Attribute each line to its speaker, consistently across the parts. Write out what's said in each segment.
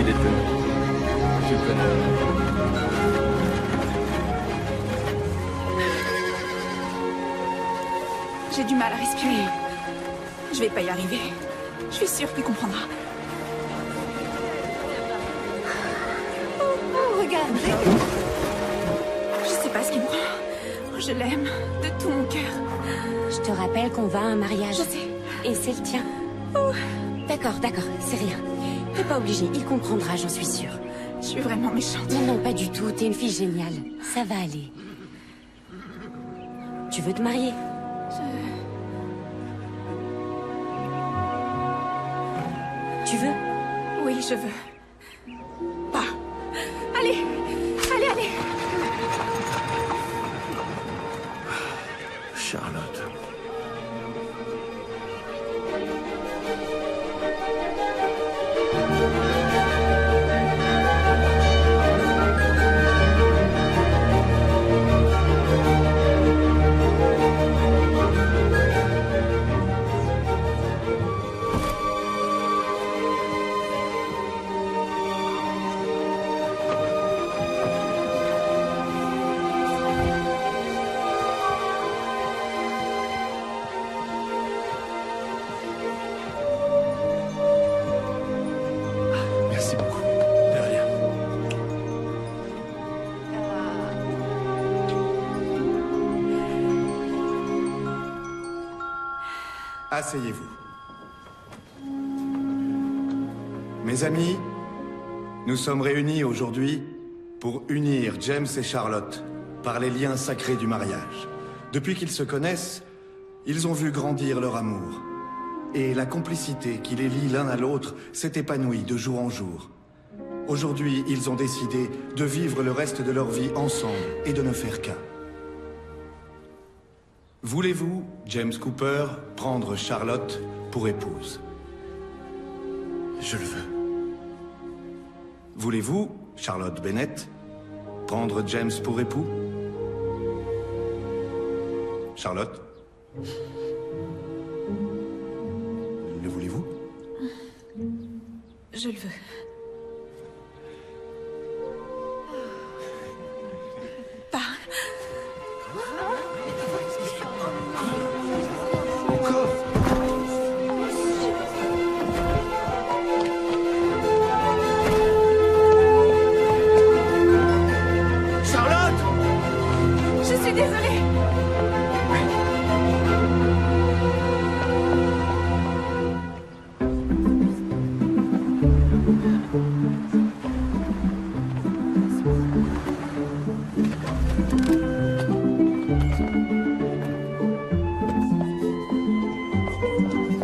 Speaker 1: Il est tenu. Tu connais.
Speaker 2: J'ai du mal à respirer. Je vais pas y arriver. Je suis sûre qu'il comprendra. Oh, regardez. Je sais pas ce qu'il me prend. Je l'aime de tout mon cœur.
Speaker 3: Je te rappelle qu'on va à un mariage.
Speaker 2: Je sais.
Speaker 3: Et c'est le tien. D'accord, c'est rien. T'es pas obligé, il comprendra, j'en suis sûre.
Speaker 2: Je suis vraiment méchante.
Speaker 3: Non, pas du tout, t'es une fille géniale. Ça va aller. Tu veux te marier? Tu veux?
Speaker 2: Oui, je veux. Pas. Allez.
Speaker 4: Charlotte. Merci beaucoup. De rien.
Speaker 5: Asseyez-vous. Mes amis, nous sommes réunis aujourd'hui pour unir James et Charlotte par les liens sacrés du mariage. Depuis qu'ils se connaissent, ils ont vu grandir leur amour. Et la complicité qui les lie l'un à l'autre s'est épanouie de jour en jour. Aujourd'hui, ils ont décidé de vivre le reste de leur vie ensemble et de ne faire qu'un. Voulez-vous, James Cooper, prendre Charlotte pour épouse?
Speaker 4: Je le veux.
Speaker 5: Voulez-vous, Charlotte Bennett, prendre James pour époux? Charlotte? Le voulez-vous?
Speaker 2: Je le veux. Pas.
Speaker 4: Charlotte!
Speaker 2: Je suis désolée.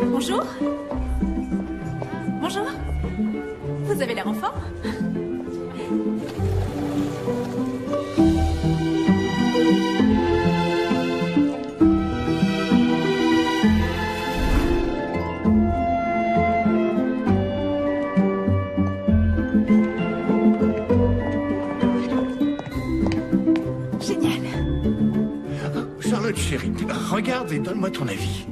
Speaker 2: Bonjour. Bonjour. Vous avez l'air en forme. Génial.
Speaker 4: Charlotte, chérie, regarde et donne-moi ton avis.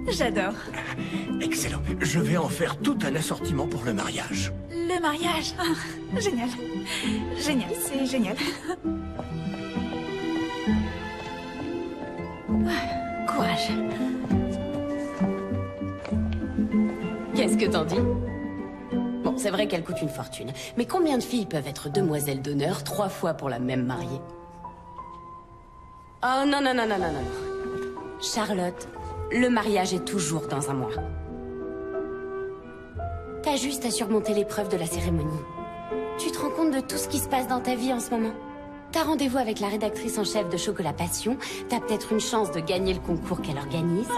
Speaker 2: J'adore.
Speaker 4: Excellent. Je vais en faire tout un assortiment pour le mariage.
Speaker 2: Le mariage. Ah, génial. Génial, c'est génial. Ah, courage.
Speaker 3: Qu'est-ce que t'en dis? Bon, c'est vrai qu'elle coûte une fortune. Mais combien de filles peuvent être demoiselles d'honneur 3 fois pour la même mariée? Oh non. Charlotte, le mariage est toujours dans un mois. T'as juste à surmonter l'épreuve de la cérémonie. Tu te rends compte de tout ce qui se passe dans ta vie en ce moment? T'as rendez-vous avec la rédactrice en chef de Chocolat Passion. T'as peut-être une chance de gagner le concours qu'elle organise.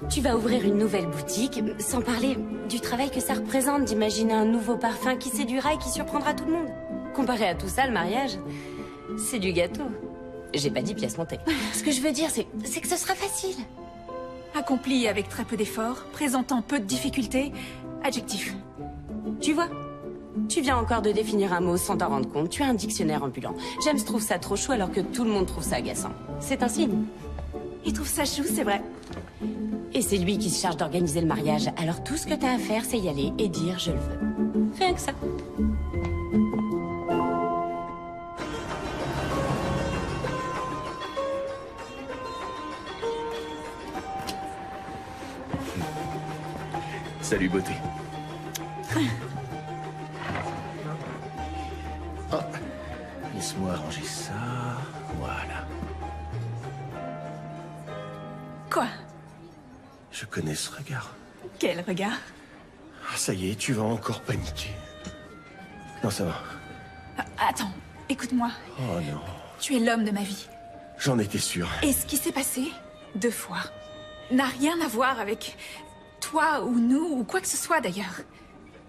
Speaker 3: Tu vas ouvrir une nouvelle boutique. Sans parler du travail que ça représente d'imaginer un nouveau parfum qui séduira et qui surprendra tout le monde. Comparé à tout ça, le mariage, c'est du gâteau. J'ai pas dit pièce montée. Ce que je veux dire, c'est que ce sera facile.
Speaker 2: Accompli avec très peu d'efforts, présentant peu de difficultés. Adjectif.
Speaker 3: Tu vois? Tu viens encore de définir un mot sans t'en rendre compte. Tu es un dictionnaire ambulant. James trouve ça trop chou alors que tout le monde trouve ça agaçant. C'est un signe.
Speaker 2: Il trouve ça chou, c'est vrai.
Speaker 3: Et c'est lui qui se charge d'organiser le mariage. Alors tout ce que t'as à faire, c'est y aller et dire « je le veux ». Rien que ça.
Speaker 4: Salut, beauté. Oh, laisse-moi arranger ça. Voilà.
Speaker 2: Quoi?
Speaker 4: Je connais ce regard.
Speaker 2: Quel regard?
Speaker 4: Ah, ça y est, tu vas encore paniquer. Non, ça va.
Speaker 2: Attends, écoute-moi.
Speaker 4: Oh non,
Speaker 2: Tu es l'homme de ma vie.
Speaker 4: j'en étais sûr.
Speaker 2: Et ce qui s'est passé, 2 fois, n'a rien à voir avec toi ou nous ou quoi que ce soit d'ailleurs.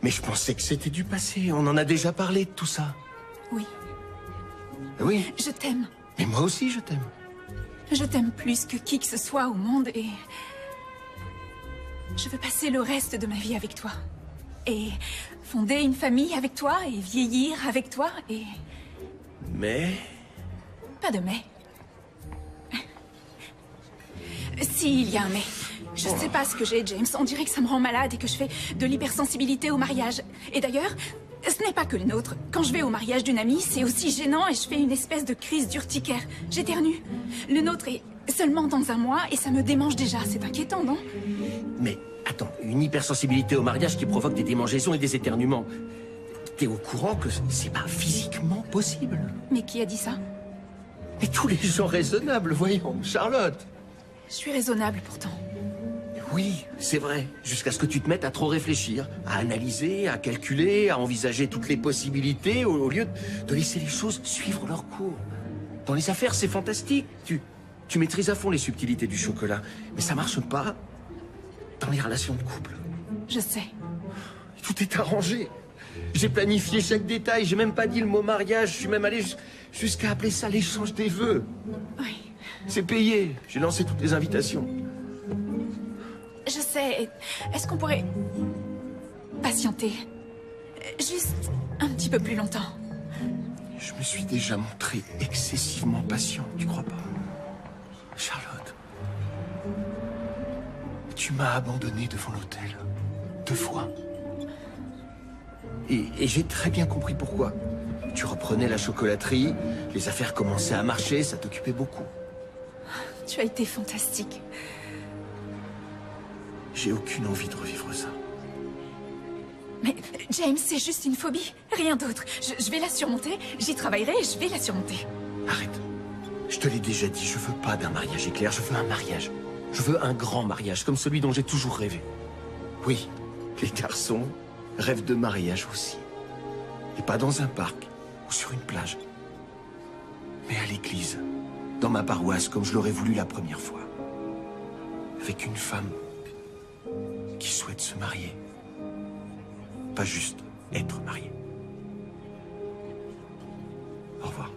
Speaker 4: Mais je pensais que c'était du passé. On en a déjà parlé de tout ça.
Speaker 2: Oui,
Speaker 4: Oui,
Speaker 2: je t'aime.
Speaker 4: mais moi aussi je t'aime.
Speaker 2: Je t'aime plus que qui que ce soit au monde et... je veux passer le reste de ma vie avec toi. Et fonder une famille avec toi et vieillir avec toi et...
Speaker 4: Mais...
Speaker 2: Pas de mais. Si, il y a un mais. Je sais pas ce que j'ai, James. On dirait que ça me rend malade et que je fais de l'hypersensibilité au mariage. Et d'ailleurs, ce n'est pas que le nôtre. Quand je vais au mariage d'une amie, c'est aussi gênant et je fais une espèce de crise d'urticaire. J'éternue. Le nôtre est seulement dans 1 mois et ça me démange déjà. C'est inquiétant, non?
Speaker 4: Mais, attends, une hypersensibilité au mariage qui provoque des démangeaisons et des éternuements. T'es au courant que c'est pas physiquement possible?
Speaker 2: Mais qui a dit ça?
Speaker 4: Mais tous les gens raisonnables, voyons, Charlotte.
Speaker 2: Je suis raisonnable pourtant.
Speaker 4: Oui, c'est vrai. Jusqu'à ce que tu te mettes à trop réfléchir, à analyser, à calculer, à envisager toutes les possibilités, au lieu de laisser les choses suivre leur cours. Dans les affaires, c'est fantastique. Tu maîtrises à fond les subtilités du chocolat. Mais ça marche pas dans les relations de couple.
Speaker 2: Je sais.
Speaker 4: Tout est arrangé. J'ai planifié chaque détail. J'ai même pas dit le mot mariage. Je suis même allé jusqu'à appeler ça l'échange des vœux.
Speaker 2: Oui.
Speaker 4: C'est payé. J'ai lancé toutes les invitations.
Speaker 2: Je sais. Est-ce qu'on pourrait... patienter? Juste un petit peu plus longtemps.
Speaker 4: Je me suis déjà montré excessivement patient, tu crois pas? Charlotte, tu m'as abandonné devant l'hôtel 2 fois. Et j'ai très bien compris pourquoi. Tu reprenais la chocolaterie, les affaires commençaient à marcher, ça t'occupait beaucoup.
Speaker 2: Tu as été fantastique.
Speaker 4: J'ai aucune envie de revivre ça.
Speaker 2: Mais James, c'est juste une phobie, rien d'autre. Je vais la surmonter, j'y travaillerai et je vais la surmonter.
Speaker 4: Arrête. Je te l'ai déjà dit, je veux pas d'un mariage éclair, je veux un mariage. Je veux un grand mariage, comme celui dont j'ai toujours rêvé. Oui, les garçons rêvent de mariage aussi. Et pas dans un parc ou sur une plage. Mais à l'église, dans ma paroisse, comme je l'aurais voulu la première fois. Avec une femme qui souhaite se marier. Pas juste être mariée. Au revoir.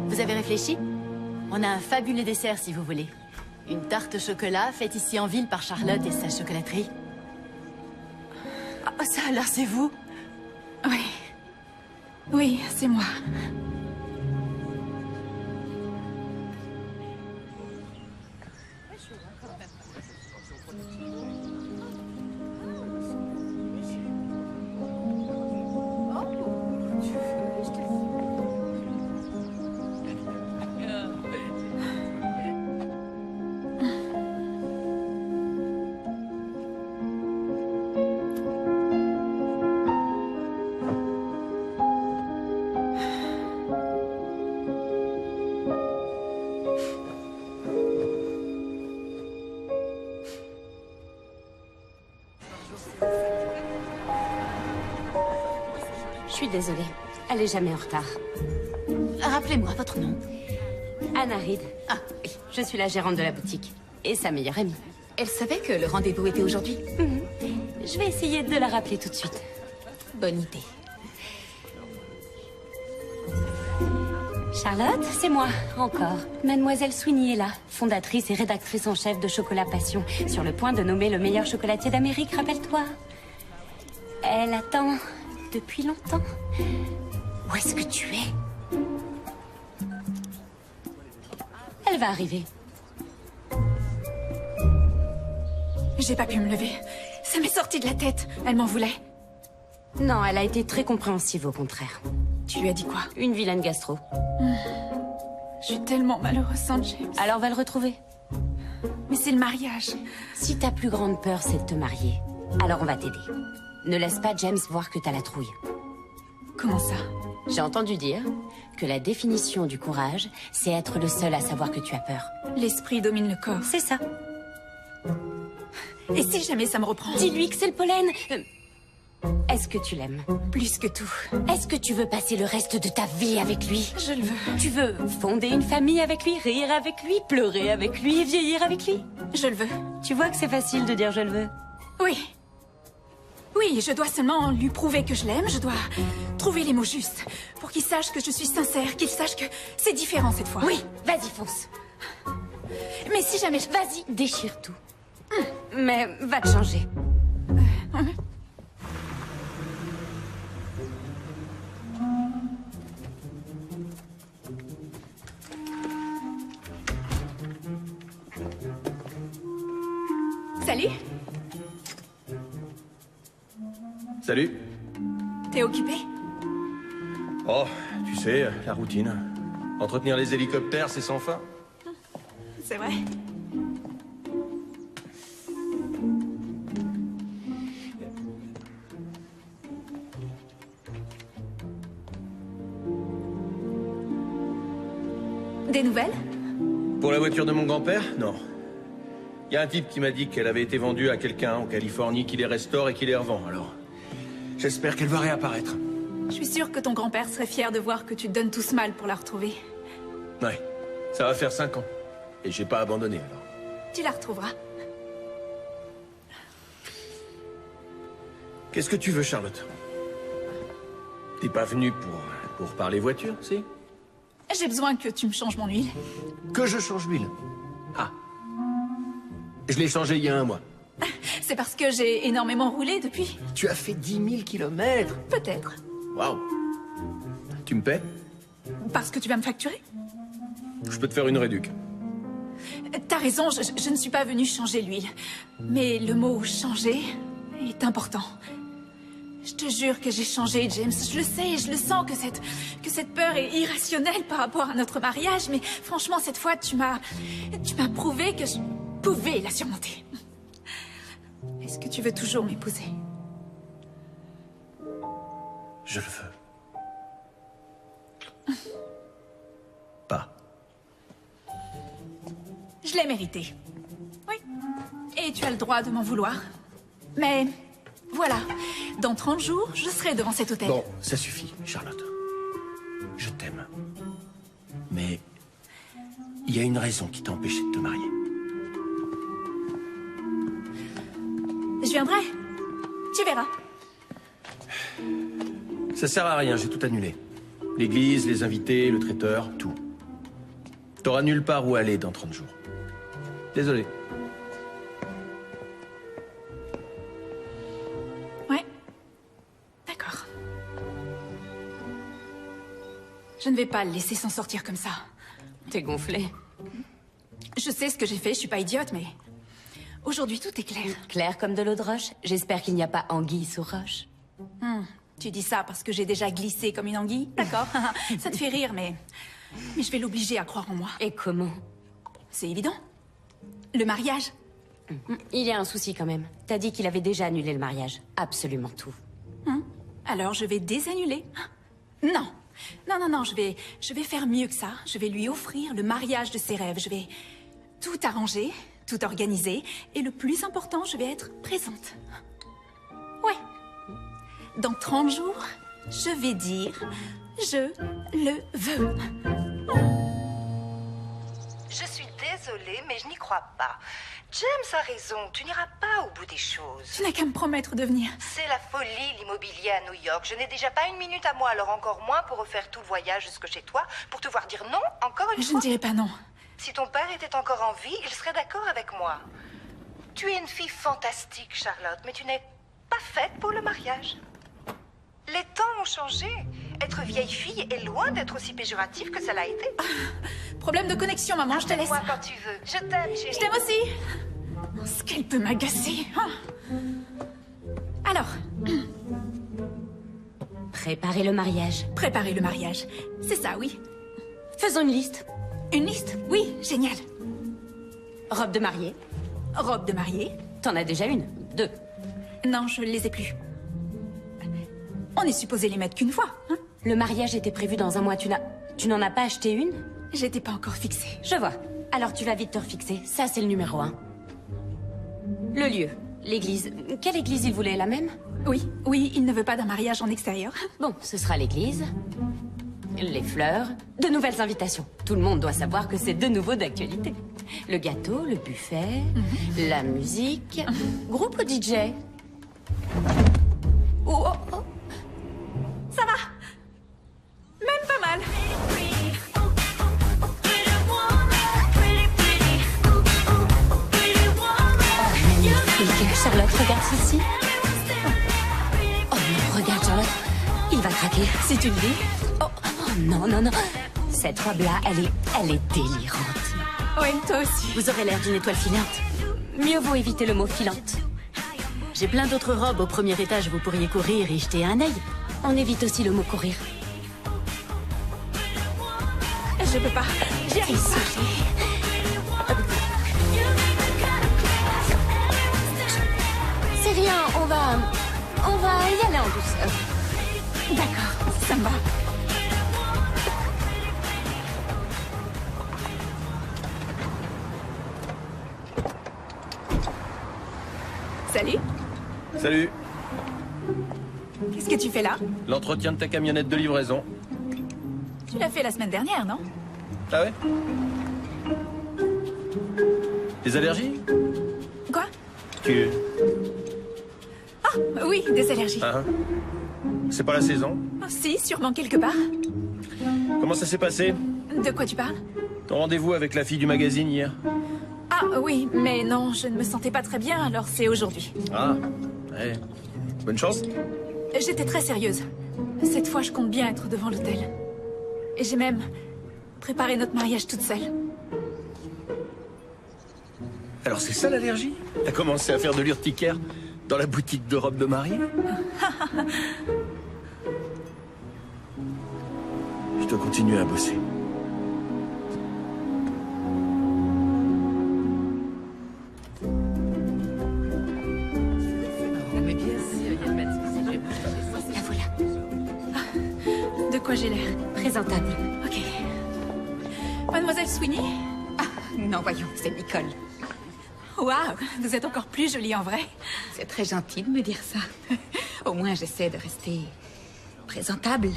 Speaker 6: Vous avez réfléchi? On a un fabuleux dessert si vous voulez. Une tarte au chocolat faite ici en ville par Charlotte et sa chocolaterie. Oh, ça alors c'est vous?
Speaker 2: Oui. Oui, c'est moi.
Speaker 3: Je suis désolée. Elle est jamais en retard.
Speaker 6: Rappelez-moi votre nom.
Speaker 3: Anna Reed. Ah, oui. Je suis la gérante de la boutique. Et sa meilleure amie.
Speaker 6: Elle savait que le rendez-vous était aujourd'hui?
Speaker 3: Je vais essayer de la rappeler tout de suite.
Speaker 6: Bonne idée.
Speaker 3: Charlotte, c'est moi, encore. Mademoiselle Sweeney est là, fondatrice et rédactrice en chef de Chocolat Passion, sur le point de nommer le meilleur chocolatier d'Amérique, rappelle-toi. Elle attend depuis longtemps. Où est-ce que tu es? Elle va arriver.
Speaker 2: J'ai pas pu me lever. Ça m'est sorti de la tête. Elle m'en voulait.
Speaker 3: Non, elle a été très compréhensive, au contraire.
Speaker 2: Tu lui as dit quoi?
Speaker 3: Une vilaine gastro.
Speaker 2: Je suis tellement malheureuse sans James.
Speaker 3: Alors va le retrouver.
Speaker 2: Mais c'est le mariage.
Speaker 3: Si ta plus grande peur, c'est de te marier, alors on va t'aider. Ne laisse pas James voir que t'as la trouille.
Speaker 2: Comment ça?
Speaker 3: J'ai entendu dire que la définition du courage, c'est être le seul à savoir que tu as peur.
Speaker 2: L'esprit domine le corps.
Speaker 3: C'est ça.
Speaker 2: Et si jamais ça me reprend?
Speaker 3: Dis-lui que c'est le pollen. Est-ce que tu l'aimes?
Speaker 2: Plus que tout.
Speaker 3: Est-ce que tu veux passer le reste de ta vie avec lui?
Speaker 2: Je le veux.
Speaker 3: Tu veux fonder une famille avec lui, rire avec lui, pleurer avec lui et vieillir avec lui?
Speaker 2: Je le veux.
Speaker 3: Tu vois que c'est facile de dire je le veux.
Speaker 2: Oui. Oui, je dois seulement lui prouver que je l'aime. Je dois trouver les mots justes pour qu'il sache que je suis sincère, qu'il sache que c'est différent cette fois.
Speaker 3: Oui, vas-y, fonce.
Speaker 2: Mais si jamais je...
Speaker 3: Vas-y, déchire tout. Mais va te changer.
Speaker 2: Salut.
Speaker 4: Salut.
Speaker 2: T'es occupé?
Speaker 4: Oh, tu sais, la routine. Entretenir les hélicoptères, c'est sans fin.
Speaker 2: C'est vrai. Des nouvelles?
Speaker 4: Pour la voiture de mon grand-père? Non. Il y a un type qui m'a dit qu'elle avait été vendue à quelqu'un en Californie qui les restaure et qui les revend, alors... J'espère qu'elle va réapparaître.
Speaker 2: Je suis sûre que ton grand-père serait fier de voir que tu te donnes tout ce mal pour la retrouver.
Speaker 4: Ouais, ça va faire 5 ans. Et j'ai pas abandonné, alors.
Speaker 2: Tu la retrouveras.
Speaker 4: Qu'est-ce que tu veux, Charlotte? T'es pas venue pour parler voiture, si?
Speaker 2: J'ai besoin que tu me changes mon huile.
Speaker 4: Que je change l'huile? Ah. Je l'ai changée il y a 1 mois.
Speaker 2: C'est parce que j'ai énormément roulé depuis?
Speaker 4: Tu as fait 10 000 kilomètres.
Speaker 2: Peut-être.
Speaker 4: Waouh. Tu me paies?
Speaker 2: Parce que tu vas me facturer?
Speaker 4: Je peux te faire une réduc.
Speaker 2: T'as raison, je ne suis pas venue changer l'huile. Mais le mot « changer » est important. Je te jure que j'ai changé, James. Je le sais, je le sens que cette peur est irrationnelle par rapport à notre mariage. Mais franchement, cette fois, tu m'as prouvé que je pouvais la surmonter. Est-ce que tu veux toujours m'épouser?
Speaker 4: Je le veux. Pas.
Speaker 2: Je l'ai mérité. Oui. Et tu as le droit de m'en vouloir. Mais voilà, dans 30 jours, je serai devant cet hôtel.
Speaker 4: Bon, ça suffit, Charlotte. Je t'aime. Mais il y a une raison qui t'a empêché de te marier.
Speaker 2: Je viendrai. Tu verras.
Speaker 4: Ça sert à rien, j'ai tout annulé. L'église, les invités, le traiteur, tout. T'auras nulle part où aller dans 30 jours. Désolé.
Speaker 2: Ouais. D'accord. Je ne vais pas le laisser s'en sortir comme ça.
Speaker 3: T'es gonflé.
Speaker 2: Je sais ce que j'ai fait, je suis pas idiote, mais... Aujourd'hui, tout est clair.
Speaker 3: Clair comme de l'eau de roche. J'espère qu'il n'y a pas anguille sous roche.
Speaker 2: Tu dis ça parce que j'ai déjà glissé comme une anguille? D'accord. Ça te fait rire, mais je vais l'obliger à croire en moi.
Speaker 3: Et comment?
Speaker 2: C'est évident. Le mariage.
Speaker 3: Il y a un souci quand même. T'as dit qu'il avait déjà annulé le mariage. Absolument tout.
Speaker 2: Alors je vais désannuler. Non. Non, je vais faire mieux que ça. Je vais lui offrir le mariage de ses rêves. Je vais tout arranger, tout organiser. Et le plus important, je vais être présente. Ouais. Dans 30 jours, je vais dire « Je le veux ».
Speaker 7: Je suis désolée, mais je n'y crois pas. James a raison, tu n'iras pas au bout des choses.
Speaker 2: Tu n'as qu'à me promettre de venir.
Speaker 7: C'est la folie, l'immobilier à New York. Je n'ai déjà pas 1 minute à moi, alors encore moins pour refaire tout le voyage jusque chez toi, pour te voir dire non, encore une
Speaker 2: Je
Speaker 7: fois.
Speaker 2: ne dirai pas non.
Speaker 7: Si ton père était encore en vie, il serait d'accord avec moi. Tu es une fille fantastique, Charlotte, mais tu n'es pas faite pour le mariage. Les temps ont changé. Être vieille fille est loin d'être aussi péjoratif que ça l'a été.
Speaker 2: Problème de connexion, maman, je te laisse.
Speaker 7: Appelle-moi quand tu veux. Je t'aime, chérie.
Speaker 2: Je t'aime aussi. Ce qu'elle peut m'agacer. hein. Alors,
Speaker 3: Préparer le mariage.
Speaker 2: préparer le mariage. C'est ça, oui.
Speaker 3: Faisons une liste.
Speaker 2: Une liste? Oui, génial.
Speaker 3: Robe de mariée.
Speaker 2: Robe de mariée?
Speaker 3: T'en as déjà une. 2.
Speaker 2: Non, je les ai plus. On est supposé les mettre qu'une fois, hein?
Speaker 3: Le mariage était prévu dans un mois. Tu n'en as pas acheté une?
Speaker 2: J'étais pas encore fixée.
Speaker 3: Je vois. Alors tu vas vite te refixer. Ça, c'est le numéro 1. Le lieu. L'église. Quelle église il voulait? La même?
Speaker 2: Oui, il ne veut pas d'un mariage en extérieur.
Speaker 3: Bon, ce sera l'église. Les fleurs. De nouvelles invitations. Tout le monde doit savoir que c'est de nouveau d'actualité. Le gâteau, le buffet, la musique. Groupe ou DJ?
Speaker 2: Oh, oh, oh. Ça va. Même pas mal.
Speaker 3: Magnifique. Charlotte, regarde ceci. Oh non, regarde Charlotte. Il va craquer.
Speaker 2: Si tu le dis.
Speaker 3: Oh non, non, non. Cette robe-là, elle est délirante.
Speaker 2: Ouais, toi aussi.
Speaker 6: Vous aurez l'air d'une étoile filante.
Speaker 3: Mieux vaut éviter le mot filante.
Speaker 6: J'ai plein d'autres robes au premier étage, vous pourriez courir et jeter un œil.
Speaker 3: On évite aussi le mot courir.
Speaker 2: Je peux pas. J'y arrive pas.
Speaker 3: C'est rien, on va y aller en douceur.
Speaker 2: D'accord, ça me va. Salut.
Speaker 4: Salut.
Speaker 2: Qu'est-ce que tu fais là?
Speaker 4: L'entretien de ta camionnette de livraison.
Speaker 2: Tu l'as fait la semaine dernière, non?
Speaker 4: Ah ouais? Des allergies?
Speaker 2: Quoi?
Speaker 4: Tu...
Speaker 2: Ah, oui, des allergies.
Speaker 4: Ah, c'est pas la saison?
Speaker 2: Oh, si, sûrement quelque part.
Speaker 4: Comment ça s'est passé?
Speaker 2: De quoi tu parles?
Speaker 4: Ton rendez-vous avec la fille du magazine hier?
Speaker 2: Ah, oui, mais non, je ne me sentais pas très bien, alors c'est aujourd'hui.
Speaker 4: Ah, ouais. Bonne chance.
Speaker 2: J'étais très sérieuse. Cette fois, je compte bien être devant l'hôtel. Et j'ai même préparé notre mariage toute seule.
Speaker 4: Alors c'est ça l'allergie? T'as commencé à faire de l'urticaire dans la boutique de robes de mariée? Je dois continuer à bosser.
Speaker 3: La voilà.
Speaker 2: De quoi j'ai l'air?
Speaker 3: Présentable.
Speaker 2: Ok. Mademoiselle Sweeney?
Speaker 8: Non, voyons, c'est Nicole.
Speaker 2: Waouh, vous êtes encore plus jolie en vrai.
Speaker 8: C'est très gentil de me dire ça. Au moins, j'essaie de rester présentable.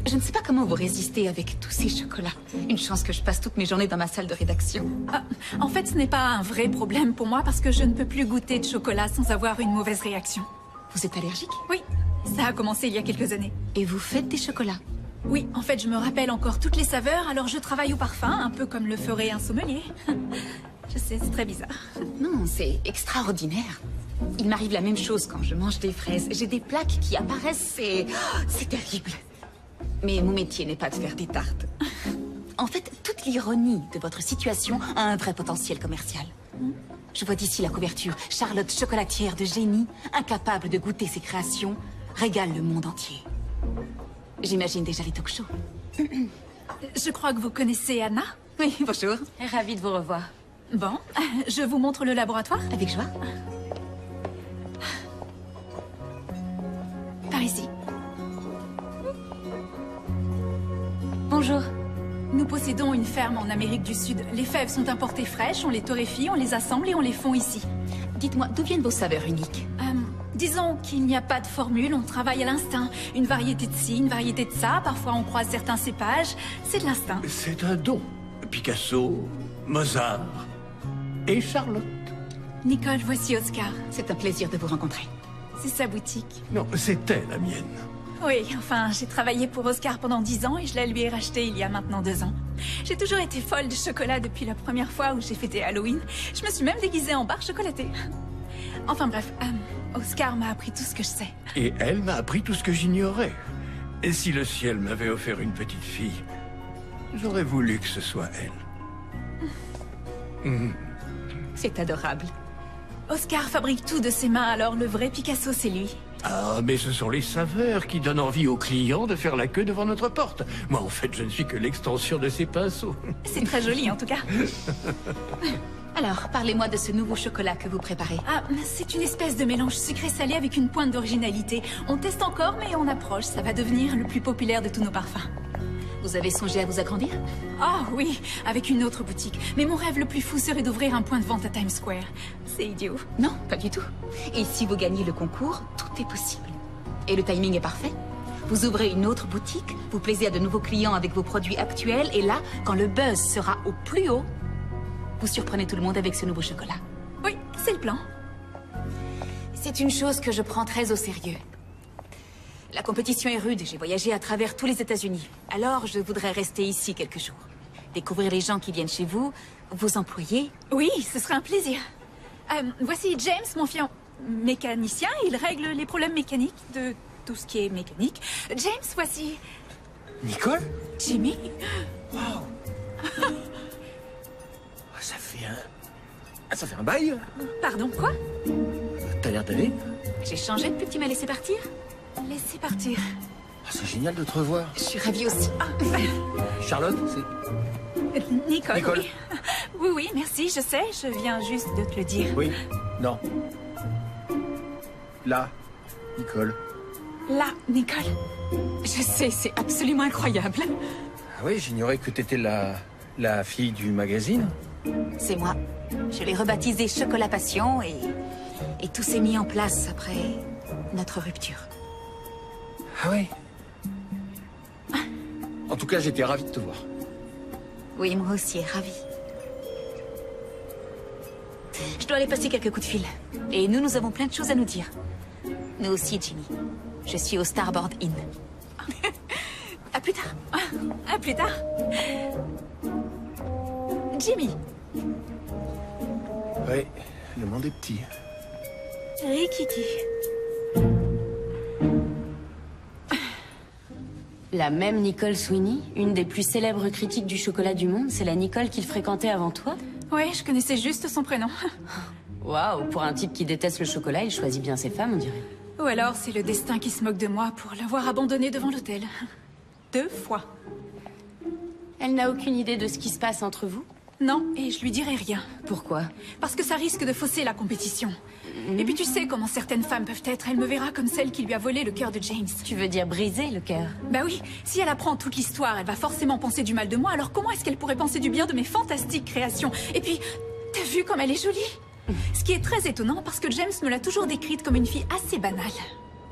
Speaker 8: Je ne sais pas comment vous résistez avec tous ces chocolats. Une chance que je passe toutes mes journées dans ma salle de rédaction.
Speaker 2: Ah, en fait, ce n'est pas un vrai problème pour moi parce que je ne peux plus goûter de chocolat sans avoir une mauvaise réaction.
Speaker 8: Vous êtes allergique?
Speaker 2: Oui, ça a commencé il y a quelques années.
Speaker 8: Et vous faites des chocolats?
Speaker 2: Oui, en fait, je me rappelle encore toutes les saveurs, alors je travaille au parfum, un peu comme le ferait un sommelier. Je sais, c'est très bizarre.
Speaker 8: Non, c'est extraordinaire. Il m'arrive la même chose quand je mange des fraises. J'ai des plaques qui apparaissent et... oh, c'est terrible. Mais mon métier n'est pas de faire des tartes. En fait, toute l'ironie de votre situation a un vrai potentiel commercial. Je vois d'ici la couverture. Charlotte, chocolatière de génie, incapable de goûter ses créations, régale le monde entier. J'imagine déjà les talk shows.
Speaker 2: Je crois que vous connaissez Anna?
Speaker 8: Oui, bonjour.
Speaker 3: Ravie de vous revoir.
Speaker 2: Bon, je vous montre le laboratoire.
Speaker 8: Avec joie.
Speaker 2: Par ici.
Speaker 3: Bonjour.
Speaker 2: Nous possédons une ferme en Amérique du Sud. Les fèves sont importées fraîches, on les torréfie, on les assemble et on les fond ici.
Speaker 8: Dites-moi, d'où viennent vos saveurs uniques?
Speaker 2: Disons qu'il n'y a pas de formule, on travaille à l'instinct. Une variété de ci, une variété de ça, parfois on croise certains cépages. C'est de l'instinct.
Speaker 9: C'est un don. Picasso, Mozart et Charlotte.
Speaker 2: Nicole, voici Oscar.
Speaker 8: C'est un plaisir de vous rencontrer.
Speaker 2: C'est sa boutique.
Speaker 9: Non, c'était la mienne.
Speaker 2: Oui, enfin, j'ai travaillé pour Oscar pendant 10 ans et je la lui ai rachetée il y a maintenant 2 ans. J'ai toujours été folle de chocolat depuis la première fois où j'ai fêté Halloween. Je me suis même déguisée en barre chocolatée. Enfin bref, Oscar m'a appris tout ce que je sais.
Speaker 9: Et elle m'a appris tout ce que j'ignorais. Et si le ciel m'avait offert une petite fille, j'aurais voulu que ce soit elle.
Speaker 8: C'est adorable.
Speaker 2: Oscar fabrique tout de ses mains, alors le vrai Picasso, c'est lui.
Speaker 9: Ah, mais ce sont les saveurs qui donnent envie aux clients de faire la queue devant notre porte. Moi, en fait, je ne suis que l'extension de ces pinceaux.
Speaker 2: C'est très joli, en tout cas.
Speaker 8: Alors, parlez-moi de ce nouveau chocolat que vous préparez.
Speaker 2: Ah, c'est une espèce de mélange sucré-salé avec une pointe d'originalité. On teste encore, mais on approche. Ça va devenir le plus populaire de tous nos parfums.
Speaker 8: Vous avez songé à vous agrandir?
Speaker 2: Ah oui, avec une autre boutique. Mais mon rêve le plus fou serait d'ouvrir un point de vente à Times Square. C'est idiot.
Speaker 8: Non, pas du tout. Et si vous gagnez le concours, tout est possible. Et le timing est parfait. Vous ouvrez une autre boutique, vous plaisez à de nouveaux clients avec vos produits actuels, et là, quand le buzz sera au plus haut, vous surprenez tout le monde avec ce nouveau chocolat.
Speaker 2: Oui, c'est le plan.
Speaker 8: C'est une chose que je prends très au sérieux. La compétition est rude et j'ai voyagé à travers tous les États-Unis. Alors, je voudrais rester ici quelques jours. Découvrir les gens qui viennent chez vous, vos employés.
Speaker 2: Oui, ce serait un plaisir. Voici James, mon fiancé mécanicien. Il règle les problèmes mécaniques de tout ce qui est mécanique. James, voici
Speaker 4: Nicole?
Speaker 2: Jimmy.
Speaker 4: Ça fait un bail?
Speaker 2: Pardon, quoi?
Speaker 4: T'as l'air d'aller?
Speaker 8: J'ai changé depuis que tu m'as laissé partir.
Speaker 2: Laissez partir.
Speaker 4: Ah, c'est génial de te revoir.
Speaker 8: Je suis ravie aussi.
Speaker 4: Charlotte, c'est...
Speaker 2: Nicole,
Speaker 4: Nicole.
Speaker 2: oui. Oui, oui, merci, je sais. Je viens juste de te le dire.
Speaker 4: Oui. Non. Là. Nicole.
Speaker 2: Là, Nicole.
Speaker 8: Je sais, c'est absolument incroyable.
Speaker 4: Ah oui, j'ignorais que t'étais la fille du magazine.
Speaker 8: C'est moi. Je l'ai rebaptisé Chocolat Passion et tout s'est mis en place après notre rupture.
Speaker 4: Ah ouais. En tout cas, j'étais ravi de te voir.
Speaker 8: Oui, moi aussi, ravie. Je dois aller passer quelques coups de fil. Et nous avons plein de choses à nous dire. Nous aussi, Jimmy. Je suis au Starboard Inn. À plus tard.
Speaker 2: À plus tard. Jimmy.
Speaker 4: Oui, le monde est petit.
Speaker 2: Rikiki.
Speaker 3: La même Nicole Sweeney, une des plus célèbres critiques du chocolat du monde, c'est la Nicole qu'il fréquentait avant toi?
Speaker 2: Ouais, je connaissais juste son prénom.
Speaker 3: Waouh, pour un type qui déteste le chocolat, il choisit bien ses femmes, on dirait.
Speaker 2: Ou alors c'est le destin qui se moque de moi pour l'avoir abandonné devant l'hôtel. 2 fois.
Speaker 3: Elle n'a aucune idée de ce qui se passe entre vous?
Speaker 2: Non, et je lui dirai rien.
Speaker 3: Pourquoi?
Speaker 2: Parce que ça risque de fausser la compétition. Et puis tu sais comment certaines femmes peuvent être. Elle me verra comme celle qui lui a volé le cœur de James.
Speaker 3: Tu veux dire briser le cœur?
Speaker 2: Bah oui, si elle apprend toute l'histoire, elle va forcément penser du mal de moi. Alors comment est-ce qu'elle pourrait penser du bien de mes fantastiques créations? Et puis, t'as vu comme elle est jolie? Ce qui est très étonnant parce que James me l'a toujours décrite comme une fille assez banale.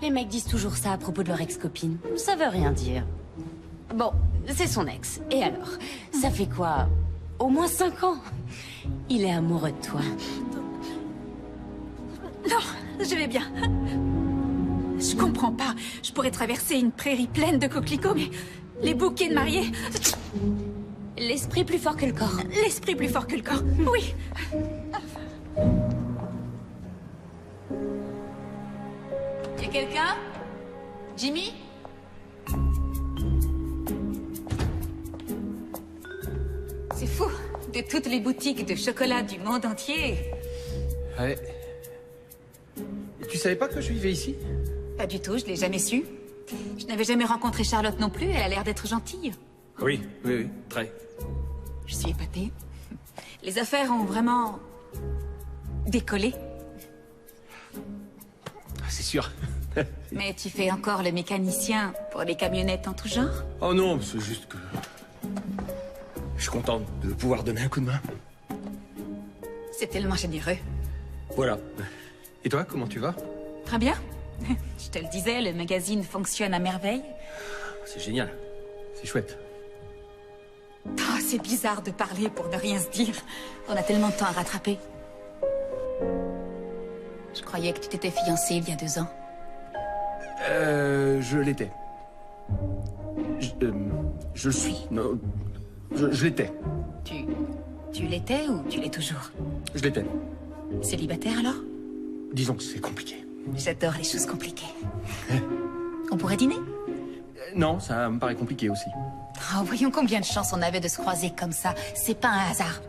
Speaker 3: Les mecs disent toujours ça à propos de leur ex-copine. Ça veut rien dire. Bon, c'est son ex. Et alors? Ça fait quoi? Au moins 5 ans. Il est amoureux de toi.
Speaker 2: Non, je vais bien. Je comprends pas. Je pourrais traverser une prairie pleine de coquelicots, mais les bouquets de mariés...
Speaker 3: L'esprit plus fort que le corps.
Speaker 2: L'esprit plus fort que le corps, oui.
Speaker 8: Y'a quelqu'un? Jimmy? C'est fou. De toutes les boutiques de chocolat du monde entier.
Speaker 4: Ouais. Et tu savais pas que je vivais ici?
Speaker 8: Pas du tout, je l'ai jamais su. Je n'avais jamais rencontré Charlotte non plus, elle a l'air d'être gentille.
Speaker 4: Oui, très.
Speaker 8: Je suis épatée. Les affaires ont vraiment... décollé.
Speaker 4: C'est sûr.
Speaker 8: Mais tu fais encore le mécanicien pour les camionnettes en tout genre?
Speaker 4: Oh non, c'est juste que... Je suis content de pouvoir donner un coup de main.
Speaker 8: C'est tellement généreux.
Speaker 4: Voilà. Et toi, comment tu vas?
Speaker 8: Très bien. Je te le disais, le magazine fonctionne à merveille.
Speaker 4: C'est génial. C'est chouette.
Speaker 8: Oh, c'est bizarre de parler pour ne rien se dire. On a tellement de temps à rattraper. Je croyais que tu t'étais fiancée il y a 2 ans.
Speaker 4: Je l'étais. Je le suis. Non, je l'étais.
Speaker 8: Tu l'étais ou tu l'es toujours?
Speaker 4: Je l'étais.
Speaker 8: Célibataire alors?
Speaker 4: Disons que c'est compliqué.
Speaker 8: J'adore les choses compliquées. On pourrait dîner?
Speaker 4: Non, ça me paraît compliqué aussi.
Speaker 6: Oh, voyons combien de chance on avait de se croiser comme ça. C'est pas un hasard.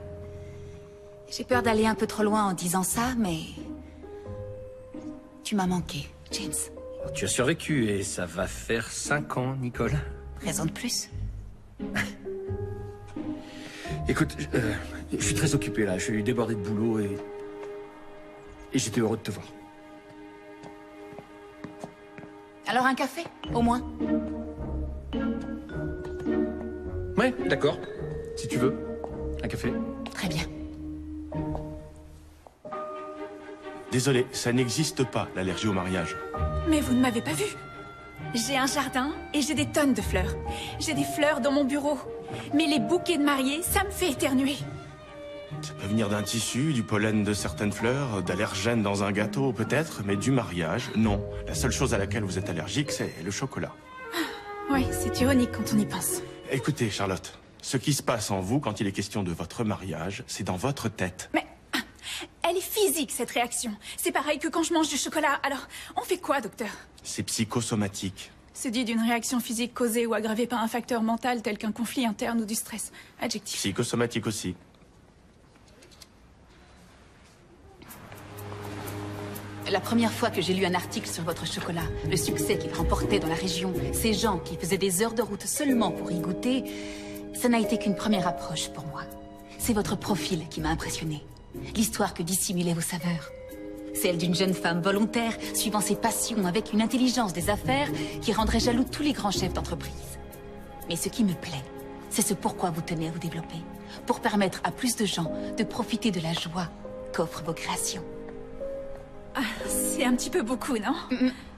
Speaker 6: J'ai peur d'aller un peu trop loin en disant ça, mais... Tu m'as manqué, James.
Speaker 4: Tu as survécu et ça va faire 5 ans, Nicole.
Speaker 6: Raison de plus.
Speaker 4: Écoute, je suis très occupé là, je suis débordé de boulot et j'étais heureux de te voir.
Speaker 6: Alors un café, au moins.
Speaker 4: Ouais, d'accord. Si tu veux. Un café.
Speaker 6: Très bien.
Speaker 10: Désolé, ça n'existe pas, l'allergie au mariage.
Speaker 2: Mais vous ne m'avez pas vu. J'ai un jardin et j'ai des tonnes de fleurs. J'ai des fleurs dans mon bureau. Mais les bouquets de mariés, ça me fait éternuer.
Speaker 10: Ça peut venir d'un tissu, du pollen de certaines fleurs, d'allergènes dans un gâteau peut-être, mais du mariage, non. La seule chose à laquelle vous êtes allergique, c'est le chocolat.
Speaker 2: Oui, c'est ironique quand on y pense.
Speaker 10: Écoutez, Charlotte, ce qui se passe en vous quand il est question de votre mariage, c'est dans votre tête.
Speaker 2: Mais elle est physique, cette réaction. C'est pareil que quand je mange du chocolat. Alors, on fait quoi, docteur?
Speaker 10: C'est psychosomatique.
Speaker 2: Se dit d'une réaction physique causée ou aggravée par un facteur mental tel qu'un conflit interne ou du stress. Adjectif.
Speaker 10: Psychosomatique aussi.
Speaker 6: La première fois que j'ai lu un article sur votre chocolat, le succès qu'il remportait dans la région, ces gens qui faisaient des heures de route seulement pour y goûter, ça n'a été qu'une première approche pour moi. C'est votre profil qui m'a impressionné. L'histoire que dissimulaient vos saveurs. Celle d'une jeune femme volontaire, suivant ses passions avec une intelligence des affaires qui rendrait jaloux tous les grands chefs d'entreprise. Mais ce qui me plaît, c'est ce pourquoi vous tenez à vous développer. Pour permettre à plus de gens de profiter de la joie qu'offrent vos créations.
Speaker 2: Ah, c'est un petit peu beaucoup, non?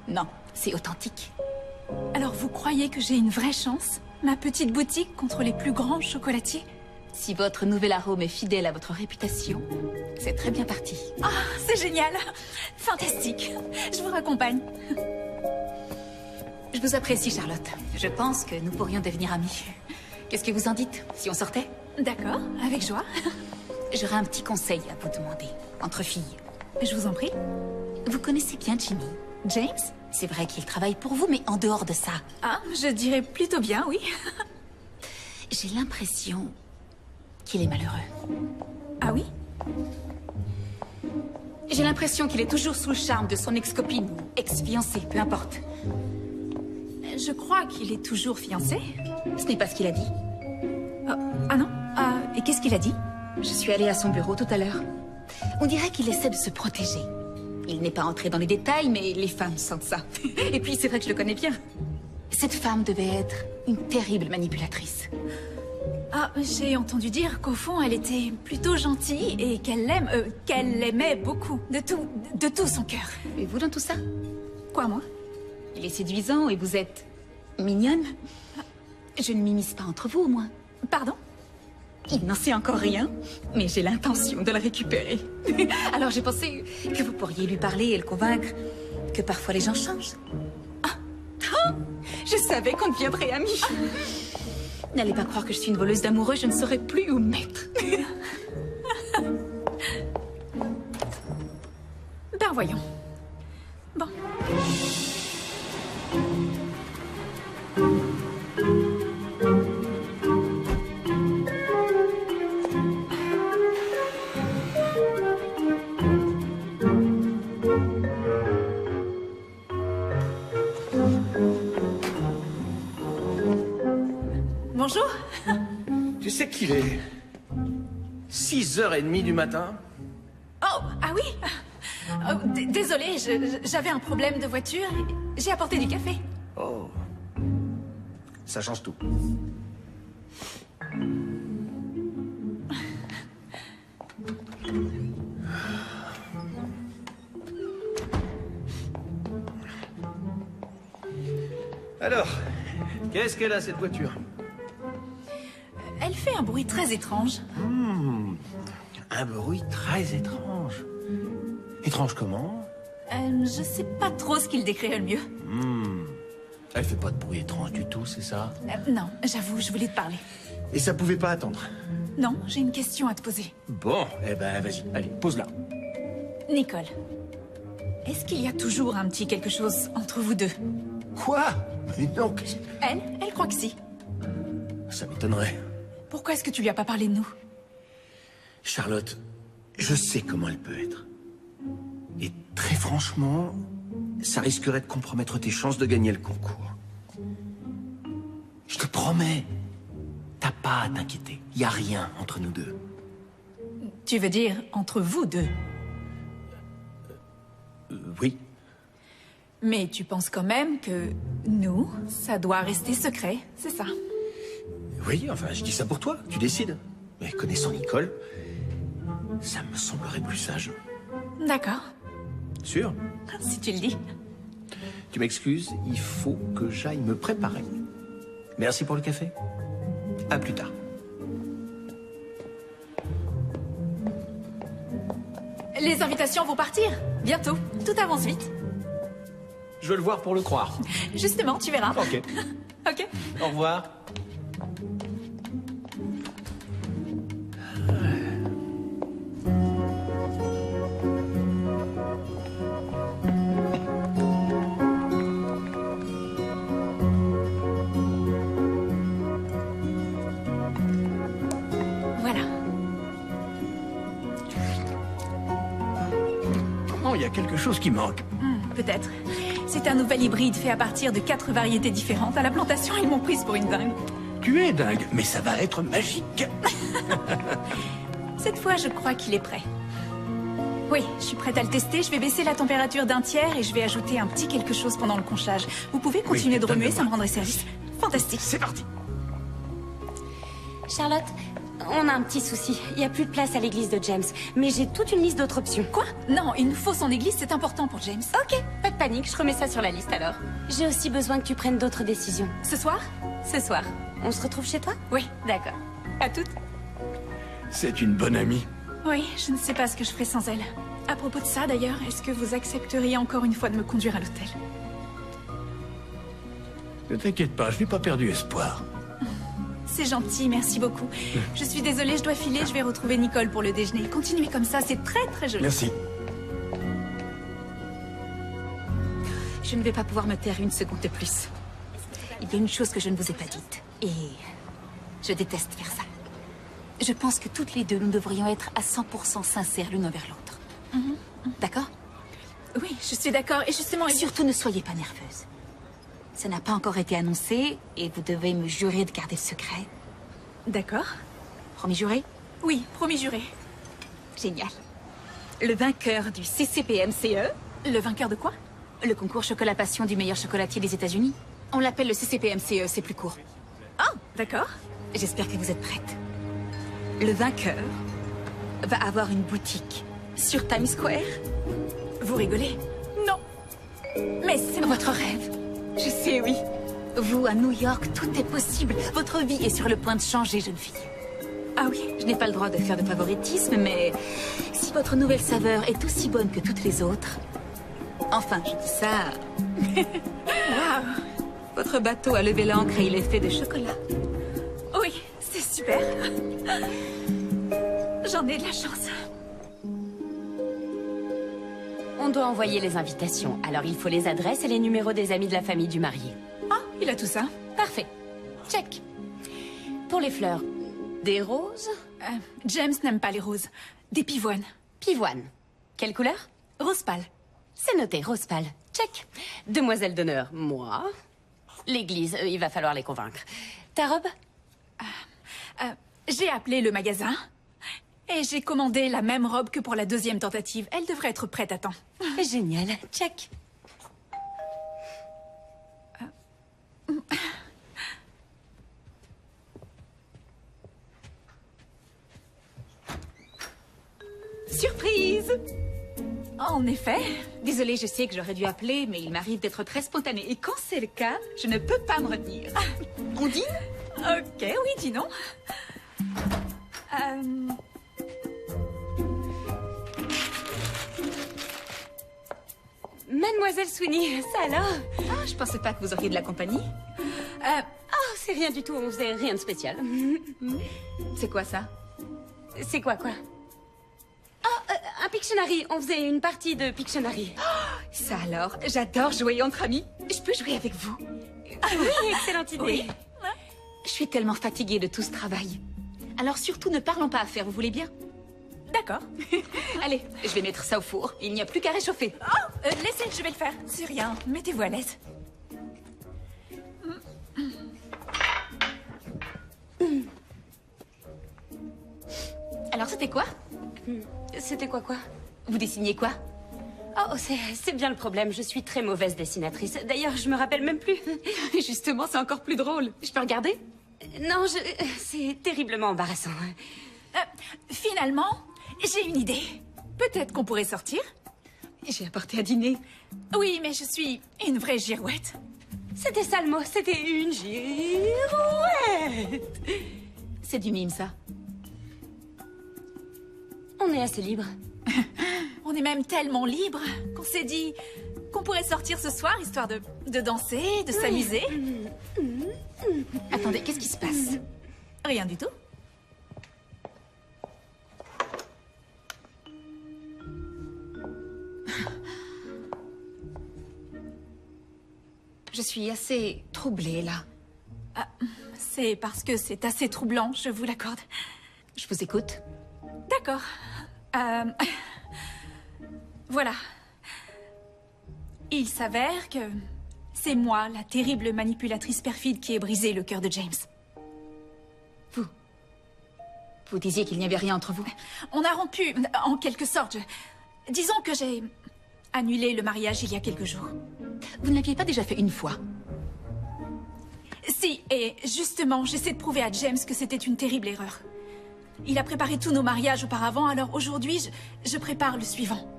Speaker 6: Non, c'est authentique.
Speaker 2: Alors vous croyez que j'ai une vraie chance? Ma petite boutique contre les plus grands chocolatiers?
Speaker 6: Si votre nouvel arôme est fidèle à votre réputation, c'est très bien parti.
Speaker 2: Ah, c'est génial! Fantastique! Je vous raccompagne.
Speaker 6: Je vous apprécie, Charlotte. Je pense que nous pourrions devenir amis. Qu'est-ce que vous en dites, si on sortait?
Speaker 2: D'accord, avec joie.
Speaker 6: J'aurais un petit conseil à vous demander, entre filles.
Speaker 2: Je vous en prie.
Speaker 6: Vous connaissez bien Jimmy?
Speaker 2: James?
Speaker 6: C'est vrai qu'il travaille pour vous, mais en dehors de ça...
Speaker 2: Ah, je dirais plutôt bien, oui.
Speaker 6: J'ai l'impression qu'il est malheureux.
Speaker 2: Ah oui?
Speaker 6: J'ai l'impression qu'il est toujours sous le charme de son ex-copine ou ex-fiancée, peu importe.
Speaker 2: Je crois qu'il est toujours fiancé.
Speaker 6: Ce n'est pas ce qu'il a dit.
Speaker 2: Ah non? Et qu'est-ce qu'il a dit?
Speaker 6: Je suis allée à son bureau tout à l'heure. On dirait qu'il essaie de se protéger. Il n'est pas entré dans les détails, mais les femmes sentent ça. Et puis, c'est vrai que je le connais bien. Cette femme devait être une terrible manipulatrice.
Speaker 2: Ah, j'ai entendu dire qu'au fond, elle était plutôt gentille et qu'elle l'aimait beaucoup, de tout son cœur.
Speaker 6: Et vous dans tout ça?
Speaker 2: Quoi, moi?
Speaker 6: Il est séduisant et vous êtes mignonne. Je ne m'immisce pas entre vous, au moins.
Speaker 2: Pardon?
Speaker 6: Il n'en sait encore rien, mais j'ai l'intention de le récupérer. Alors j'ai pensé que vous pourriez lui parler et le convaincre que parfois les gens changent. Je savais qu'on deviendrait amis. N'allez pas croire que je suis une voleuse d'amoureux, je ne saurais plus où me mettre.
Speaker 2: Ben voyons. Bon. Bonjour.
Speaker 4: Tu sais qu'il est 6h30 du matin?
Speaker 2: Oh, ah oui. Désolée, j'avais un problème de voiture. J'ai apporté du café.
Speaker 4: Oh. Ça change tout. Alors, qu'est-ce qu'elle a, cette voiture?
Speaker 2: Elle fait un bruit très étrange.
Speaker 4: Un bruit très étrange. Étrange comment?
Speaker 2: Je sais pas trop ce qu'il décrirait le mieux.
Speaker 4: Elle fait pas de bruit étrange du tout, c'est ça?
Speaker 2: Non, j'avoue, je voulais te parler.
Speaker 4: Et ça pouvait pas attendre?
Speaker 2: Non, j'ai une question à te poser.
Speaker 4: Bon, eh ben vas-y, allez, pose-la.
Speaker 2: Nicole, est-ce qu'il y a toujours un petit quelque chose entre vous deux?
Speaker 4: Quoi? Mais non,
Speaker 2: Elle croit que si.
Speaker 4: ça m'étonnerait.
Speaker 2: Pourquoi est-ce que tu lui as pas parlé de nous?
Speaker 4: Charlotte, je sais comment elle peut être. Et très franchement, ça risquerait de compromettre tes chances de gagner le concours. Je te promets, t'as pas à t'inquiéter. Y a rien entre nous deux.
Speaker 2: Tu veux dire entre vous deux?
Speaker 4: Oui.
Speaker 2: Mais tu penses quand même que nous, ça doit rester secret, c'est ça?
Speaker 4: Oui, enfin, je dis ça pour toi, tu décides. Mais connaissant Nicole, ça me semblerait plus sage.
Speaker 2: D'accord,
Speaker 4: Sûr?
Speaker 2: si tu le dis.
Speaker 4: Tu m'excuses, il faut que j'aille me préparer. Merci pour le café. À plus tard.
Speaker 2: Les invitations vont partir, bientôt. Tout avance vite.
Speaker 4: Je veux le voir pour le croire.
Speaker 2: Justement, tu verras.
Speaker 4: Ok.
Speaker 2: Ok.
Speaker 4: Au revoir.
Speaker 2: Voilà.
Speaker 9: Oh, il y a quelque chose qui manque.
Speaker 2: Peut-être. C'est un nouvel hybride fait à partir de 4 variétés différentes. À la plantation, ils m'ont prise pour une dingue.
Speaker 9: Tu es dingue, mais ça va être magique.
Speaker 2: Cette fois, je crois qu'il est prêt. Oui, je suis prête à le tester. Je vais baisser la température d'un tiers et je vais ajouter un petit quelque chose pendant le conchage. Vous pouvez continuer de remuer, ça me rendrait service. Fantastique.
Speaker 9: C'est parti.
Speaker 3: Charlotte, on a un petit souci. Il n'y a plus de place à l'église de James. Mais j'ai toute une liste d'autres options.
Speaker 2: Quoi? Non, il nous faut son église, c'est important pour James.
Speaker 3: Ok, pas de panique, je remets ça sur la liste alors. J'ai aussi besoin que tu prennes d'autres décisions.
Speaker 2: Ce soir?
Speaker 3: Ce soir, on se retrouve chez toi?
Speaker 2: Oui.
Speaker 3: D'accord.
Speaker 2: À toutes?
Speaker 9: C'est une bonne amie.
Speaker 2: Oui, je ne sais pas ce que je ferais sans elle. À propos de ça, d'ailleurs, est-ce que vous accepteriez encore une fois de me conduire à l'hôtel?
Speaker 9: Ne t'inquiète pas, je n'ai pas perdu espoir.
Speaker 2: C'est gentil, merci beaucoup. Je suis désolée, je dois filer, je vais retrouver Nicole pour le déjeuner. Continuez comme ça, c'est très très joli.
Speaker 9: Merci.
Speaker 6: Je ne vais pas pouvoir me taire une seconde de plus. Il y a une chose que je ne vous ai pas dite. Et je déteste faire ça. Je pense que toutes les deux, nous devrions être à 100% sincères l'une envers l'autre. D'accord?
Speaker 2: Oui, je suis d'accord. Et justement...
Speaker 6: Surtout, ne soyez pas nerveuse. Ça n'a pas encore été annoncé et vous devez me jurer de garder le secret.
Speaker 2: D'accord.
Speaker 6: Promis juré?
Speaker 2: Oui, promis juré.
Speaker 6: Génial. Le vainqueur du CCPMCE...
Speaker 2: Le vainqueur de quoi?
Speaker 6: Le concours Chocolat Passion du meilleur chocolatier des États-Unis. On l'appelle le CCPMCE, c'est plus court.
Speaker 2: Ah, d'accord.
Speaker 6: J'espère que vous êtes prête. Le vainqueur va avoir une boutique sur Times Square.
Speaker 2: Vous rigolez? Non. Mais c'est
Speaker 6: Votre rêve. Je sais, oui. Vous, à New York, tout est possible. Votre vie est sur le point de changer, jeune fille.
Speaker 2: Ah oui?
Speaker 6: Je n'ai pas le droit de faire de favoritisme, mais si votre nouvelle saveur est aussi bonne que toutes les autres... Enfin, je dis ça...
Speaker 2: Waouh.
Speaker 6: Votre bateau a levé l'ancre et il est fait de chocolat.
Speaker 2: Oui, c'est super. J'en ai de la chance.
Speaker 3: On doit envoyer les invitations, alors il faut les adresses et les numéros des amis de la famille du marié.
Speaker 2: Ah, il a tout ça.
Speaker 3: Parfait. Check. Pour les fleurs, des roses?
Speaker 2: James n'aime pas les roses. Des pivoines.
Speaker 3: Pivoine. Quelle couleur?
Speaker 2: Rose pâle.
Speaker 3: C'est noté, rose pâle. Check. Demoiselle d'honneur, moi. L'église, il va falloir les convaincre. Ta robe?
Speaker 2: J'ai appelé le magasin et j'ai commandé la même robe que pour la deuxième tentative. Elle devrait être prête à temps.
Speaker 3: Génial. Check.
Speaker 6: Surprise!
Speaker 2: En effet.
Speaker 6: Désolée, je sais que j'aurais dû appeler, mais il m'arrive d'être très spontanée. Et quand c'est le cas, je ne peux pas me retenir. On dîne?
Speaker 2: Ok, oui, dis non.
Speaker 3: Mademoiselle Sweeney, ça alors?
Speaker 6: Ah, je pensais pas que vous auriez de la compagnie.
Speaker 3: Oh, c'est rien du tout, on faisait rien de spécial.
Speaker 6: C'est quoi ça?
Speaker 3: C'est quoi? Oh, un Pictionary, on faisait une partie de Pictionary.
Speaker 6: Ça alors, j'adore jouer entre amis. Je peux jouer avec vous.
Speaker 3: Oui, excellente idée.
Speaker 8: Oui. Je suis tellement fatiguée de tout ce travail. Alors surtout, ne parlons pas affaires, vous voulez bien?
Speaker 2: D'accord.
Speaker 8: Allez, je vais mettre ça au four. Il n'y a plus qu'à réchauffer.
Speaker 2: Oh, laissez, je vais le faire. C'est rien, mettez-vous à l'aise.
Speaker 8: Alors c'était quoi?
Speaker 3: C'était quoi?
Speaker 8: Vous dessiniez quoi?
Speaker 3: Oh, c'est bien le problème. Je suis très mauvaise dessinatrice. D'ailleurs, je me rappelle même plus.
Speaker 8: Justement, c'est encore plus drôle. Je peux regarder?
Speaker 3: Non, c'est terriblement embarrassant.
Speaker 2: Finalement, j'ai une idée. Peut-être qu'on pourrait sortir?
Speaker 8: J'ai apporté à dîner.
Speaker 2: Oui, mais je suis une vraie girouette.
Speaker 3: C'était ça le mot. C'était une girouette.
Speaker 8: C'est du mime, ça.
Speaker 3: On est assez libre.
Speaker 2: On est même tellement libre qu'on s'est dit qu'on pourrait sortir ce soir, histoire de danser, de s'amuser.
Speaker 8: Attendez, qu'est-ce qui se passe?
Speaker 2: Rien du tout.
Speaker 8: Je suis assez troublée, là.
Speaker 2: C'est parce que c'est assez troublant, je vous l'accorde.
Speaker 8: Je vous écoute.
Speaker 2: D'accord. Voilà. Il s'avère que c'est moi, la terrible manipulatrice perfide, qui ai brisé le cœur de James.
Speaker 8: Vous disiez qu'il n'y avait rien entre vous?
Speaker 2: On a rompu, en quelque sorte. Disons que j'ai annulé le mariage il y a quelques jours.
Speaker 8: Vous ne l'aviez pas déjà fait une fois?
Speaker 2: Si, et justement, j'essaie de prouver à James que c'était une terrible erreur. Il a préparé tous nos mariages auparavant, alors aujourd'hui, je prépare le suivant.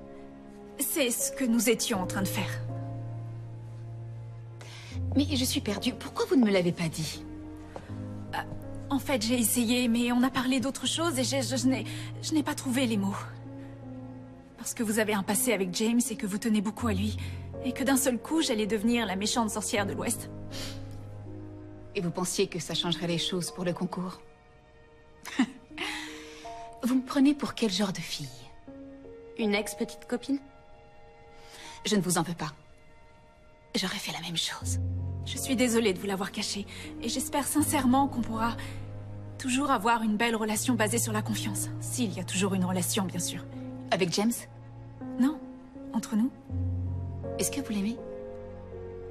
Speaker 2: C'est ce que nous étions en train de faire.
Speaker 8: Mais je suis perdue. Pourquoi vous ne me l'avez pas dit?
Speaker 2: En fait, j'ai essayé, mais on a parlé d'autre chose et je n'ai pas trouvé les mots. Parce que vous avez un passé avec James et que vous tenez beaucoup à lui. Et que d'un seul coup, j'allais devenir la méchante sorcière de l'Ouest.
Speaker 8: Et vous pensiez que ça changerait les choses pour le concours? Vous me prenez pour quel genre de fille?
Speaker 3: Une ex-petite copine?
Speaker 8: Je ne vous en veux pas. J'aurais fait la même chose.
Speaker 2: Je suis désolée de vous l'avoir caché. Et j'espère sincèrement qu'on pourra toujours avoir une belle relation basée sur la confiance. S'il y a toujours une relation, bien sûr.
Speaker 8: Avec James?
Speaker 2: Non, entre nous.
Speaker 8: Est-ce que vous l'aimez?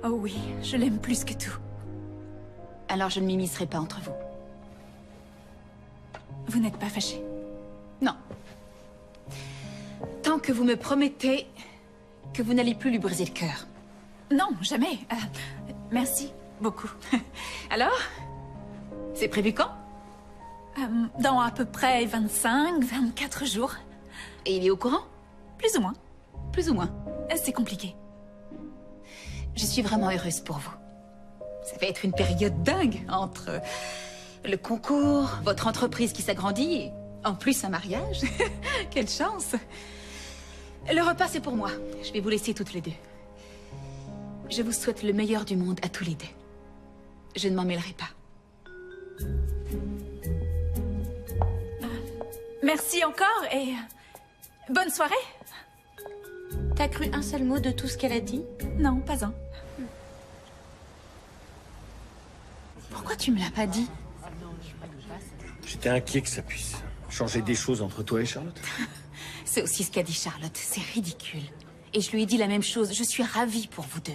Speaker 2: Oh oui, je l'aime plus que tout.
Speaker 8: Alors je ne m'immiscerai pas entre vous.
Speaker 2: Vous n'êtes pas fâché?
Speaker 8: Non. Tant que vous me promettez que vous n'allez plus lui briser le cœur.
Speaker 2: Non, jamais. Merci beaucoup.
Speaker 8: Alors? C'est prévu quand?
Speaker 2: Dans à peu près 25-24 jours.
Speaker 8: Et il est au courant?
Speaker 2: Plus ou moins.
Speaker 8: Plus ou moins.
Speaker 2: C'est compliqué.
Speaker 8: Je suis vraiment heureuse pour vous. Ça va être une période dingue entre le concours, votre entreprise qui s'agrandit et en plus un mariage. Quelle chance! Le repas, c'est pour moi. Je vais vous laisser toutes les deux. Je vous souhaite le meilleur du monde à tous les deux. Je ne m'en mêlerai pas.
Speaker 2: Merci encore et bonne soirée.
Speaker 3: T'as cru un seul mot de tout ce qu'elle a dit?
Speaker 2: Non, pas un.
Speaker 8: Pourquoi tu me l'as pas dit?
Speaker 4: J'étais inquiet que ça puisse changer des choses entre toi et Charlotte.
Speaker 8: C'est aussi ce qu'a dit Charlotte. C'est ridicule. Et je lui ai dit la même chose. Je suis ravie pour vous deux.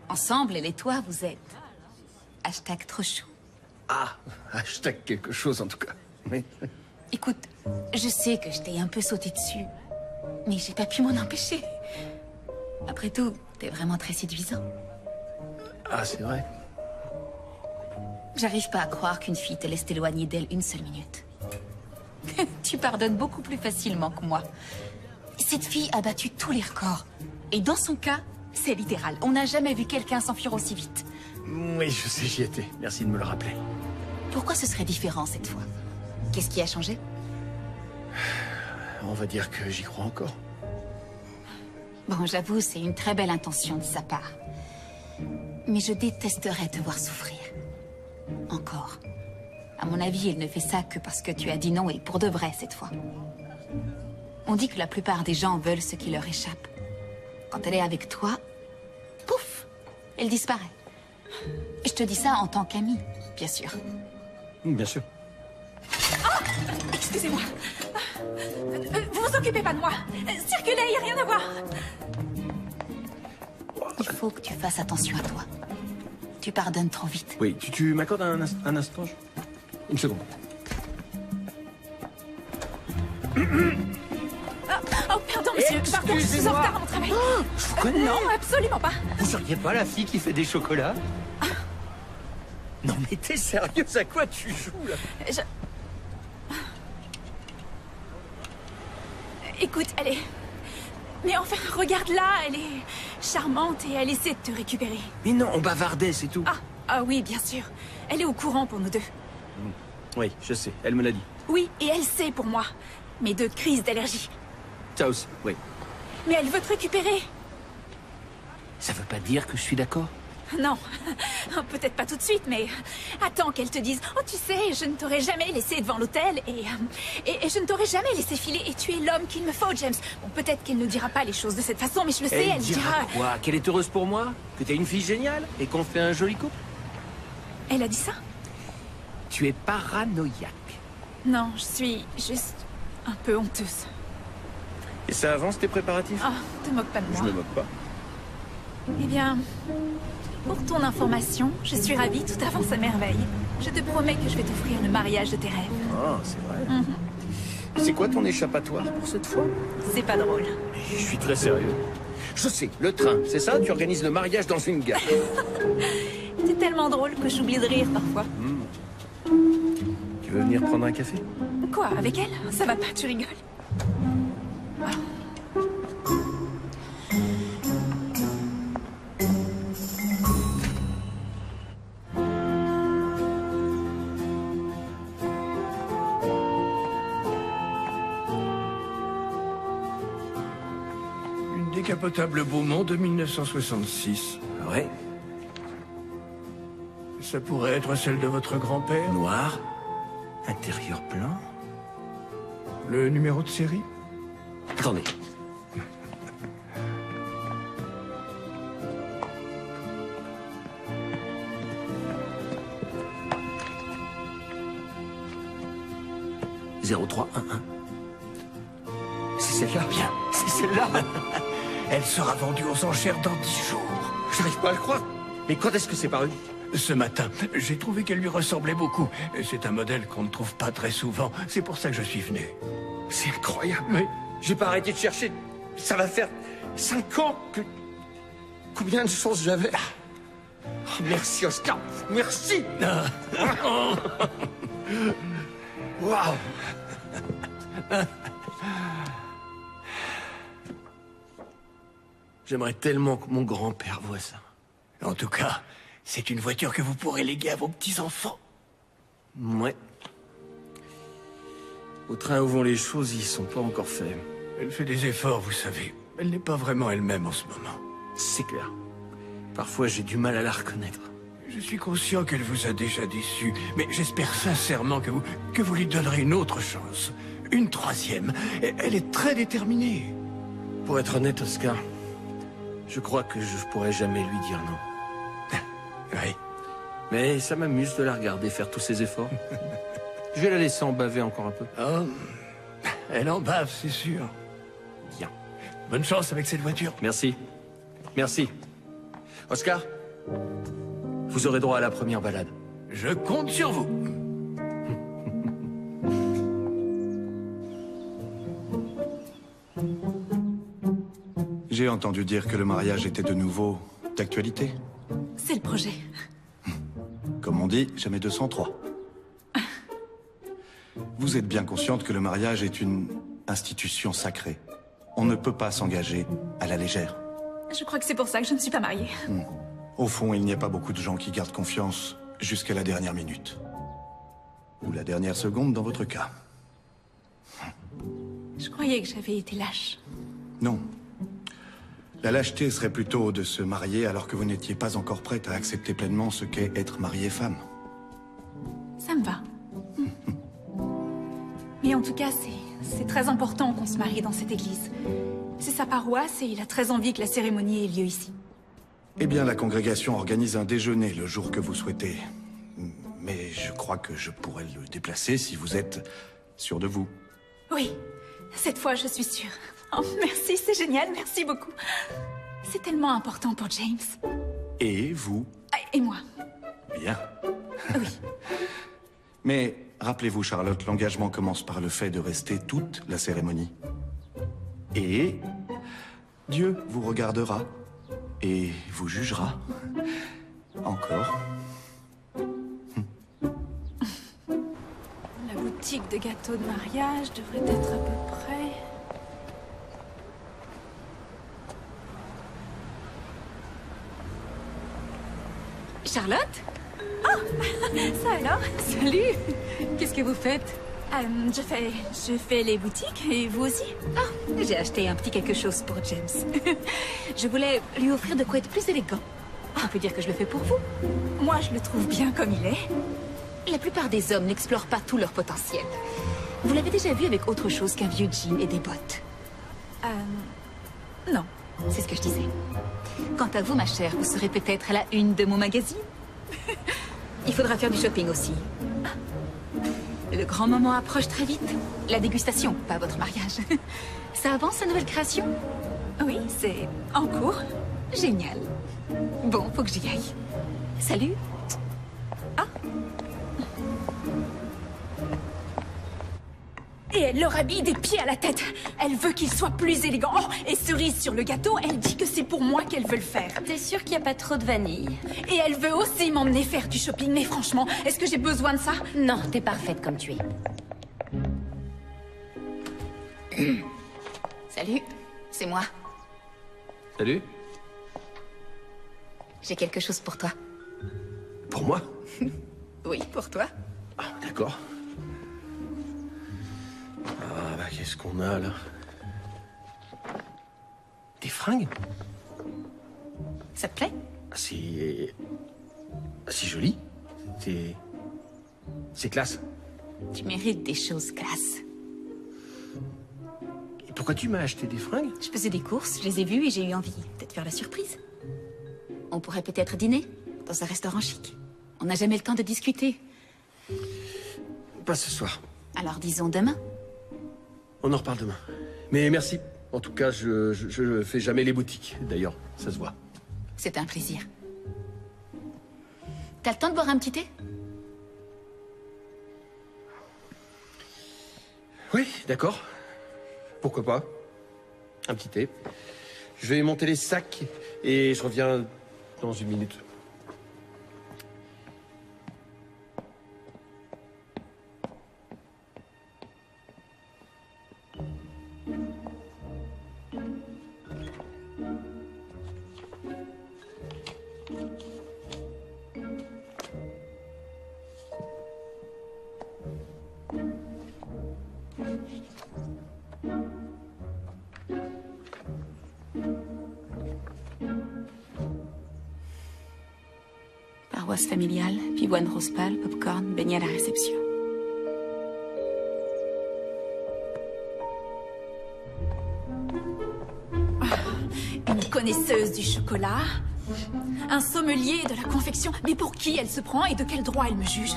Speaker 8: Ensemble, elle et toi, vous êtes... # trop chou.
Speaker 4: Ah, hashtag quelque chose en tout cas. Oui.
Speaker 8: Écoute, je sais que je t'ai un peu sauté dessus, mais j'ai pas pu m'en empêcher. Après tout, t'es vraiment très séduisant.
Speaker 4: Ah, c'est vrai.
Speaker 8: J'arrive pas à croire qu'une fille te laisse t'éloigner d'elle une seule minute. Tu pardonnes beaucoup plus facilement que moi. Cette fille a battu tous les records. Et dans son cas, c'est littéral. On n'a jamais vu quelqu'un s'enfuir aussi vite.
Speaker 4: Oui, je sais, j'y étais. Merci de me le rappeler.
Speaker 8: Pourquoi ce serait différent cette fois? Qu'est-ce qui a changé?
Speaker 4: On va dire que j'y crois encore.
Speaker 8: Bon, j'avoue, c'est une très belle intention de sa part. Mais je détesterais te voir souffrir. Encore. À mon avis, elle ne fait ça que parce que tu as dit non et pour de vrai cette fois. On dit que la plupart des gens veulent ce qui leur échappe. Quand elle est avec toi, pouf, elle disparaît.
Speaker 6: Je te dis ça en tant qu'ami, bien sûr.
Speaker 4: Bien sûr.
Speaker 2: Excusez-moi. Vous vous occupez pas de moi. Circulez, y a rien à voir.
Speaker 6: Il faut que tu fasses attention à toi. Tu pardonnes trop vite.
Speaker 4: Oui, tu m'accordes un instant Une seconde.
Speaker 2: Oh, pardon, monsieur. Par contre, je suis en retard à mon travail.
Speaker 4: Je vous connais.
Speaker 2: Non, absolument pas.
Speaker 4: Vous seriez pas la fille qui fait des chocolats? Non mais t'es sérieuse? À quoi tu joues, là?
Speaker 2: Écoute, elle est... Mais enfin, regarde là, elle est charmante et elle essaie de te récupérer.
Speaker 4: Mais non, on bavardait, c'est tout.
Speaker 2: Ah oui, bien sûr. Elle est au courant pour nous deux.
Speaker 4: Oui, je sais, elle me l'a dit.
Speaker 2: Oui, et elle sait pour moi. Mes 2 crises d'allergie.
Speaker 4: Ça aussi, oui.
Speaker 2: Mais elle veut te récupérer.
Speaker 4: Ça veut pas dire que je suis d'accord?
Speaker 2: Non, peut-être pas tout de suite, mais attends qu'elle te dise « Oh, tu sais, je ne t'aurais jamais laissé devant l'hôtel et je ne t'aurais jamais laissé filer et tu es l'homme qu'il me faut, James. » Bon, peut-être qu'elle ne dira pas les choses de cette façon, mais je le sais, elle dira...
Speaker 4: quoi? Qu'elle est heureuse pour moi? Que t'es une fille géniale? Et qu'on fait un joli couple?
Speaker 2: Elle a dit ça?
Speaker 4: Tu es paranoïaque.
Speaker 2: Non, je suis juste un peu honteuse.
Speaker 4: Et ça avance tes préparatifs?
Speaker 2: Ah, te moque pas de moi.
Speaker 4: Je me moque pas.
Speaker 2: Eh bien, pour ton information, je suis ravie, tout avance à merveille. Je te promets que je vais t'offrir le mariage de tes rêves.
Speaker 4: Ah, c'est vrai. C'est quoi ton échappatoire pour cette fois?
Speaker 2: C'est pas drôle.
Speaker 4: Je suis très sérieux. Je sais, le train, c'est ça? Tu organises le mariage dans une gare.
Speaker 2: C'est tellement drôle que j'oublie de rire parfois.
Speaker 4: Tu veux venir prendre un café?
Speaker 2: Quoi, avec elle? Ça va pas, tu rigoles.
Speaker 9: Une décapotable Beaumont de 1966.
Speaker 4: Ouais.
Speaker 9: Ça pourrait être celle de votre grand-père?
Speaker 4: Noir. Intérieur blanc.
Speaker 9: Le numéro de série?
Speaker 4: Attendez. « 0311. C'est celle-là?
Speaker 9: Bien, c'est celle-là. Elle sera vendue aux enchères dans 10 jours.
Speaker 4: J'arrive pas à le croire. Mais quand est-ce que c'est paru?
Speaker 9: Ce matin, j'ai trouvé qu'elle lui ressemblait beaucoup. C'est un modèle qu'on ne trouve pas très souvent. C'est pour ça que je suis venu.
Speaker 4: C'est incroyable.
Speaker 9: Oui.
Speaker 4: J'ai pas arrêté de chercher. Ça va faire 5 ans que... Combien de chances j'avais? Oh, merci, Oscar. Merci. Waouh. J'aimerais tellement que mon grand-père voie ça.
Speaker 9: En tout cas, c'est une voiture que vous pourrez léguer à vos petits-enfants.
Speaker 4: Ouais. Au train où vont les choses, ils sont pas encore faits.
Speaker 9: Elle fait des efforts, vous savez. Elle n'est pas vraiment elle-même en ce moment.
Speaker 4: C'est clair. Parfois, j'ai du mal à la reconnaître.
Speaker 9: Je suis conscient qu'elle vous a déjà déçu, mais j'espère sincèrement que vous lui donnerez une autre chance. Une 3e. Elle est très déterminée.
Speaker 4: Pour être honnête, Oscar, je crois que je pourrais jamais lui dire non.
Speaker 9: Oui.
Speaker 4: Mais ça m'amuse de la regarder faire tous ces efforts. Je vais la laisser en baver encore un peu.
Speaker 9: Oh, elle en bave, c'est sûr.
Speaker 4: Bien.
Speaker 9: Bonne chance avec cette voiture.
Speaker 4: Merci. Merci. Oscar, vous aurez droit à la première balade.
Speaker 9: Je compte sur vous.
Speaker 5: J'ai entendu dire que le mariage était de nouveau d'actualité.
Speaker 2: C'est le projet.
Speaker 5: Comme on dit, jamais 203. Vous êtes bien consciente que le mariage est une institution sacrée. On ne peut pas s'engager à la légère.
Speaker 2: Je crois que c'est pour ça que je ne suis pas mariée.
Speaker 5: Au fond, il n'y a pas beaucoup de gens qui gardent confiance jusqu'à la dernière minute. Ou la dernière seconde dans votre cas.
Speaker 2: Je croyais que j'avais été lâche.
Speaker 5: Non. La lâcheté serait plutôt de se marier alors que vous n'étiez pas encore prête à accepter pleinement ce qu'est être mariée femme.
Speaker 2: Ça me va. Mais en tout cas, c'est très important qu'on se marie dans cette église. C'est sa paroisse et il a très envie que la cérémonie ait lieu ici.
Speaker 5: Eh bien, la congrégation organise un déjeuner le jour que vous souhaitez. Mais je crois que je pourrais le déplacer si vous êtes sûr de vous.
Speaker 2: Oui, cette fois je suis sûre. Oh, merci, c'est génial, merci beaucoup. C'est tellement important pour James.
Speaker 5: Et vous?
Speaker 2: Ah, et moi.
Speaker 5: Bien.
Speaker 2: Oui.
Speaker 5: Mais rappelez-vous, Charlotte, l'engagement commence par le fait de rester toute la cérémonie. Et Dieu vous regardera et vous jugera. Encore.
Speaker 2: La boutique de gâteaux de mariage devrait être à peu près...
Speaker 8: Charlotte?
Speaker 2: Oh, ça alors?
Speaker 8: Salut! Qu'est-ce que vous faites?
Speaker 2: Je fais les boutiques, et vous aussi?
Speaker 8: Ah, j'ai acheté un petit quelque chose pour James. Je voulais lui offrir de quoi être plus élégant. On peut dire que je le fais pour vous.
Speaker 2: Moi, je le trouve bien comme il est.
Speaker 8: La plupart des hommes n'explorent pas tout leur potentiel. Vous l'avez déjà vu avec autre chose qu'un vieux jean et des bottes?
Speaker 2: Non.
Speaker 8: C'est ce que je disais. Quant à vous, ma chère, vous serez peut-être à la une de mon magazine. Il faudra faire du shopping aussi. Le grand moment approche très vite. La dégustation, pas votre mariage. Ça avance, sa nouvelle création?
Speaker 2: Oui, c'est en cours.
Speaker 8: Génial. Bon, faut que j'y aille. Salut.
Speaker 2: Et elle leur habille des pieds à la tête. Elle veut qu'il soit plus élégant. Oh, et cerise sur le gâteau, elle dit que c'est pour moi qu'elle veut le faire.
Speaker 3: T'es sûre qu'il n'y a pas trop de vanille?
Speaker 2: Et elle veut aussi m'emmener faire du shopping. Mais franchement, est-ce que j'ai besoin de ça?
Speaker 3: Non, t'es parfaite comme tu es.
Speaker 8: Salut, c'est moi.
Speaker 4: Salut.
Speaker 8: J'ai quelque chose pour toi.
Speaker 4: Pour moi?
Speaker 8: Oui, pour toi.
Speaker 4: Ah, d'accord. Ah, bah, qu'est-ce qu'on a, là? Des fringues?
Speaker 8: Ça te plaît?
Speaker 4: C'est... c'est joli. C'est classe.
Speaker 8: Tu mérites des choses classe.
Speaker 4: Et pourquoi tu m'as acheté des fringues?
Speaker 8: Je faisais des courses, je les ai vues et j'ai eu envie de te faire la surprise. On pourrait peut-être dîner dans un restaurant chic. On n'a jamais le temps de discuter.
Speaker 4: Pas ce soir.
Speaker 8: Alors disons demain.
Speaker 4: On en reparle demain. Mais merci. En tout cas, je fais jamais les boutiques. D'ailleurs, ça se voit.
Speaker 8: C'est un plaisir. T'as le temps de boire un petit thé?
Speaker 4: Oui, d'accord. Pourquoi pas? Un petit thé. Je vais monter les sacs et je reviens dans une minute.
Speaker 8: Paroisse familiale, pivoine rose pâle, popcorn, beignet à la réception.
Speaker 2: Une connaisseuse du chocolat. Un sommelier de la confection. Mais pour qui elle se prend et de quel droit elle me juge?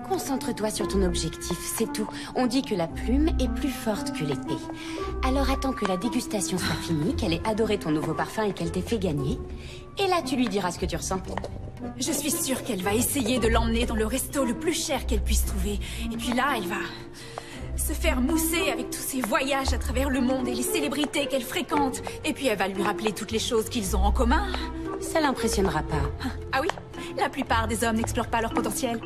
Speaker 3: Concentre-toi sur ton objectif, c'est tout. On dit que la plume est plus forte que l'épée. Alors attends que la dégustation soit finie, qu'elle ait adoré ton nouveau parfum et qu'elle t'ait fait gagner. Et là, tu lui diras ce que tu ressens.
Speaker 2: Je suis sûre qu'elle va essayer de l'emmener dans le resto le plus cher qu'elle puisse trouver. Et puis là, elle va se faire mousser avec tous ses voyages à travers le monde et les célébrités qu'elle fréquente. Et puis elle va lui rappeler toutes les choses qu'ils ont en commun.
Speaker 3: Ça l'impressionnera pas.
Speaker 2: Ah oui? La plupart des hommes n'explorent pas leur potentiel.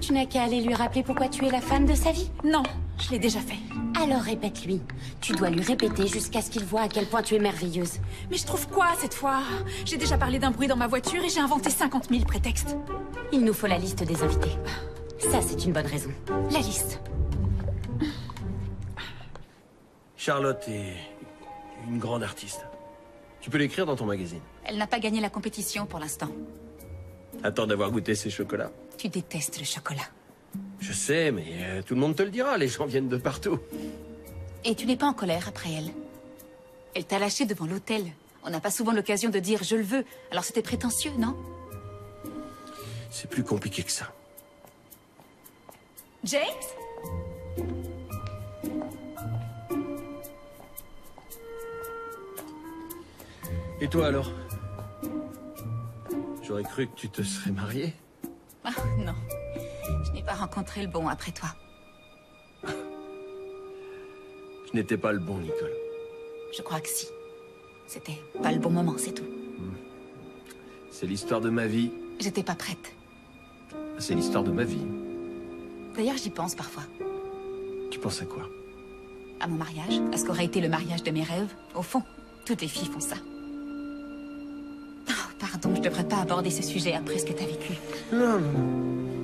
Speaker 3: Tu n'as qu'à aller lui rappeler pourquoi tu es la femme de sa vie.
Speaker 2: Non, je l'ai déjà fait.
Speaker 3: Alors répète-lui. Tu dois lui répéter jusqu'à ce qu'il voit à quel point tu es merveilleuse.
Speaker 2: Mais je trouve quoi cette fois? J'ai déjà parlé d'un bruit dans ma voiture et j'ai inventé 50 000 prétextes.
Speaker 3: Il nous faut la liste des invités. Ça, c'est une bonne raison.
Speaker 2: La liste.
Speaker 4: Charlotte est une grande artiste. Tu peux l'écrire dans ton magazine.
Speaker 8: Elle n'a pas gagné la compétition pour l'instant.
Speaker 4: Attends d'avoir goûté ces chocolats.
Speaker 8: Tu détestes le chocolat.
Speaker 4: Je sais, mais tout le monde te le dira, les gens viennent de partout.
Speaker 8: Et tu n'es pas en colère après elle. Elle t'a lâché devant l'hôtel,
Speaker 6: On n'a pas souvent l'occasion de dire « je le veux », alors c'était prétentieux, non?
Speaker 4: C'est plus compliqué que ça.
Speaker 2: James?
Speaker 4: Et toi alors? J'aurais cru que tu te serais mariée.
Speaker 6: Ah, non. Je n'ai pas rencontré le bon après toi.
Speaker 4: Je n'étais pas le bon, Nicole.
Speaker 6: Je crois que si. C'était pas le bon moment, c'est tout.
Speaker 4: C'est l'histoire de ma vie.
Speaker 6: J'étais pas prête.
Speaker 4: C'est l'histoire de ma vie.
Speaker 6: D'ailleurs, j'y pense parfois.
Speaker 4: Tu penses à quoi?
Speaker 6: À mon mariage, à ce qu'aurait été le mariage de mes rêves. Au fond, toutes les filles font ça. Oh, pardon, je devrais pas aborder ce sujet après ce que t'as vécu.
Speaker 4: Non,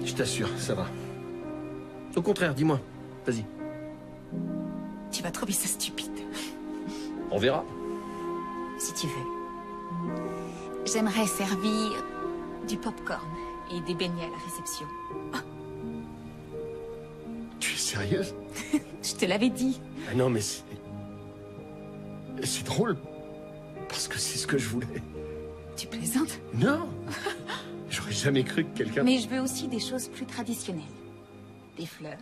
Speaker 4: je t'assure, ça va. Au contraire, dis-moi. Vas-y.
Speaker 6: Tu vas trouver ça stupide.
Speaker 4: On verra.
Speaker 6: Si tu veux. J'aimerais servir du popcorn et des beignets à la réception.
Speaker 4: Tu es sérieuse?
Speaker 6: Je te l'avais dit.
Speaker 4: Ah non, mais c'est... C'est drôle. Parce que c'est ce que je voulais.
Speaker 6: Tu plaisantes?
Speaker 4: Non. J'aurais jamais cru que quelqu'un...
Speaker 6: Mais je veux aussi des choses plus traditionnelles. Des fleurs.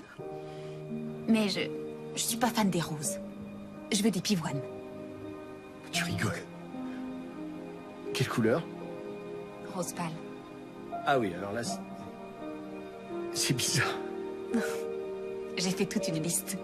Speaker 6: Mais je suis pas fan des roses. Je veux des pivoines.
Speaker 4: Tu rigoles. Quelle couleur?
Speaker 6: Rose pâle.
Speaker 4: Ah oui, alors là, c'est bizarre.
Speaker 6: J'ai fait toute une liste.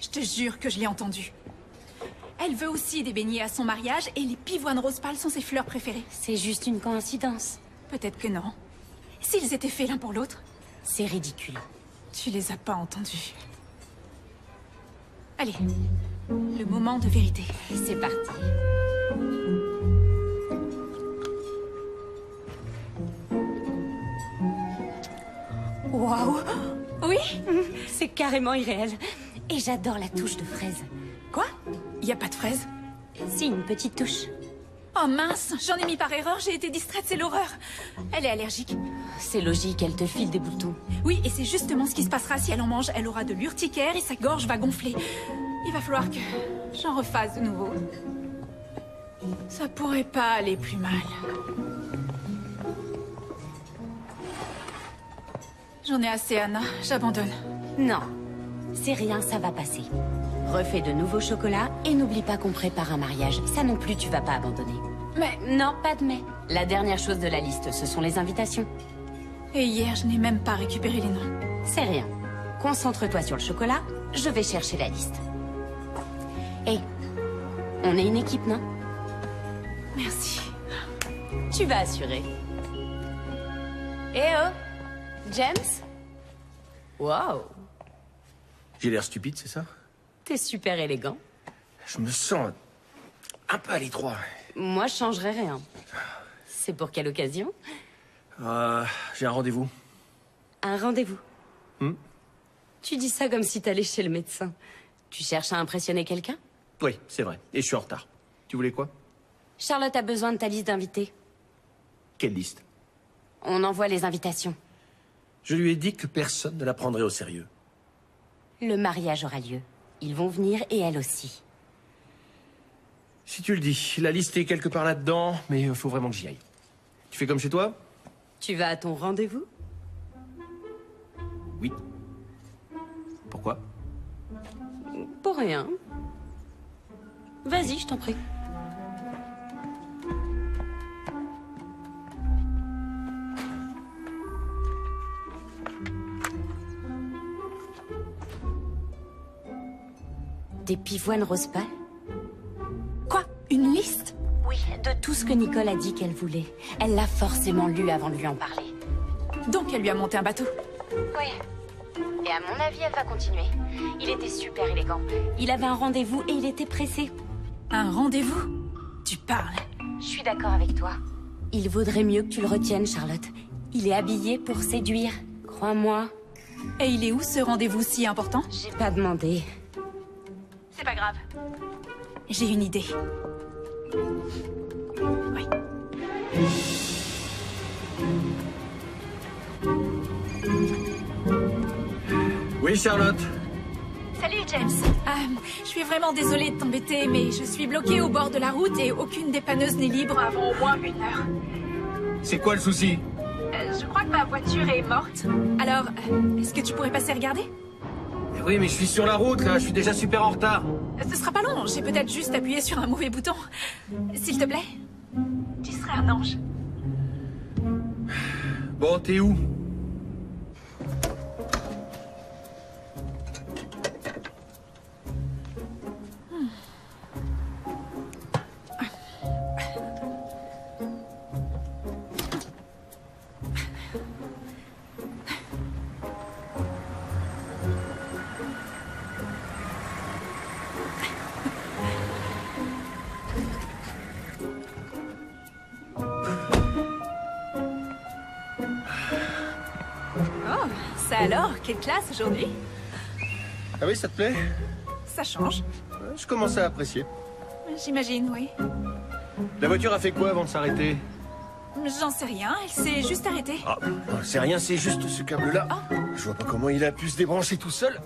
Speaker 2: Je te jure que je l'ai entendu. Elle veut aussi des beignets à son mariage et les pivoines rose pâle sont ses fleurs préférées.
Speaker 3: C'est juste une coïncidence.
Speaker 2: Peut-être que non. S'ils étaient faits l'un pour l'autre,
Speaker 3: C'est ridicule.
Speaker 2: tu les as pas entendus. Allez, le moment de vérité.
Speaker 3: C'est parti.
Speaker 2: Waouh! Oui?
Speaker 3: C'est carrément irréel. Et j'adore la touche de fraise.
Speaker 2: Quoi? Y a pas de fraises?
Speaker 3: Si, une petite touche.
Speaker 2: Oh mince, j'en ai mis par erreur, j'ai été distraite, c'est l'horreur. Elle est allergique.
Speaker 3: C'est logique, elle te file des boutons.
Speaker 2: Oui, et c'est justement ce qui se passera si elle en mange. Elle aura de l'urticaire et sa gorge va gonfler. Il va falloir que j'en refasse de nouveau. Ça pourrait pas aller plus mal. J'en ai assez, Anna. J'abandonne.
Speaker 3: Non, c'est rien, ça va passer. Refais de nouveaux chocolats et n'oublie pas qu'on prépare un mariage. Ça non plus, tu vas pas abandonner.
Speaker 2: Mais...
Speaker 3: Non, pas de mais. La dernière chose de la liste, ce sont les invitations.
Speaker 2: Et hier, je n'ai même pas récupéré les noms.
Speaker 3: C'est rien. Concentre-toi sur le chocolat, je vais chercher la liste. Hé, on est une équipe, non?
Speaker 2: Merci.
Speaker 3: Tu vas assurer. Eh oh, James? Wow,
Speaker 4: J'ai l'air stupide, c'est ça?
Speaker 3: t'es super élégant.
Speaker 4: Je me sens un peu à l'étroit.
Speaker 3: Moi, je changerais rien. C'est pour quelle occasion?
Speaker 4: J'ai un rendez-vous.
Speaker 3: Un rendez-vous. Tu dis ça comme si t'allais chez le médecin. Tu cherches à impressionner quelqu'un?
Speaker 4: Oui, c'est vrai. Et je suis en retard. Tu voulais quoi?
Speaker 3: Charlotte a besoin de ta liste d'invités.
Speaker 4: Quelle liste?
Speaker 3: On envoie les invitations.
Speaker 4: Je lui ai dit que personne ne la prendrait au sérieux.
Speaker 3: Le mariage aura lieu. Ils vont venir et elle aussi.
Speaker 4: Si tu le dis, la liste est quelque part là-dedans, mais il faut vraiment que j'y aille. Tu fais comme chez toi?
Speaker 3: Tu vas à ton rendez-vous?
Speaker 4: Oui. Pourquoi?
Speaker 3: Pour rien. Vas-y, je t'en prie. Des pivoines rose pâle?
Speaker 2: Quoi? Une liste?
Speaker 3: Oui, de tout ce que Nicole a dit qu'elle voulait. Elle l'a forcément lu avant de lui en parler.
Speaker 2: Donc elle lui a monté un bateau.
Speaker 3: Oui. Et à mon avis, elle va continuer. Il était super élégant. Il avait un rendez-vous et il était pressé.
Speaker 2: Un rendez-vous? Tu parles.
Speaker 3: Je suis d'accord avec toi. Il vaudrait mieux que tu le retiennes, Charlotte. Il est habillé pour séduire. Crois-moi.
Speaker 2: Et il est où ce rendez-vous si important?
Speaker 3: J'ai pas demandé.
Speaker 2: C'est pas grave. J'ai une idée. Oui.
Speaker 4: Oui, Charlotte.
Speaker 2: Salut, James. Je suis vraiment désolée de t'embêter, mais je suis bloquée au bord de la route et aucune dépanneuse n'est libre avant au moins 1 heure.
Speaker 4: C'est quoi le souci?
Speaker 2: Je crois que ma voiture est morte. Alors, est-ce que tu pourrais passer regarder?
Speaker 4: Oui, mais je suis sur la route, là. Je suis déjà super en retard.
Speaker 2: Ce sera pas long, j'ai peut-être juste appuyé sur un mauvais bouton. S'il te plaît. Tu serais un ange.
Speaker 4: Bon, t'es où?
Speaker 2: Oh, ça alors, quelle classe aujourd'hui?
Speaker 4: Ah oui, ça te plaît?
Speaker 2: Ça change.
Speaker 4: Je commence à apprécier.
Speaker 2: J'imagine, oui.
Speaker 4: La voiture a fait quoi avant de s'arrêter?
Speaker 2: J'en sais rien, elle s'est juste arrêtée.
Speaker 4: Ah, c'est rien, c'est juste ce câble-là. Je vois pas comment il a pu se débrancher tout seul.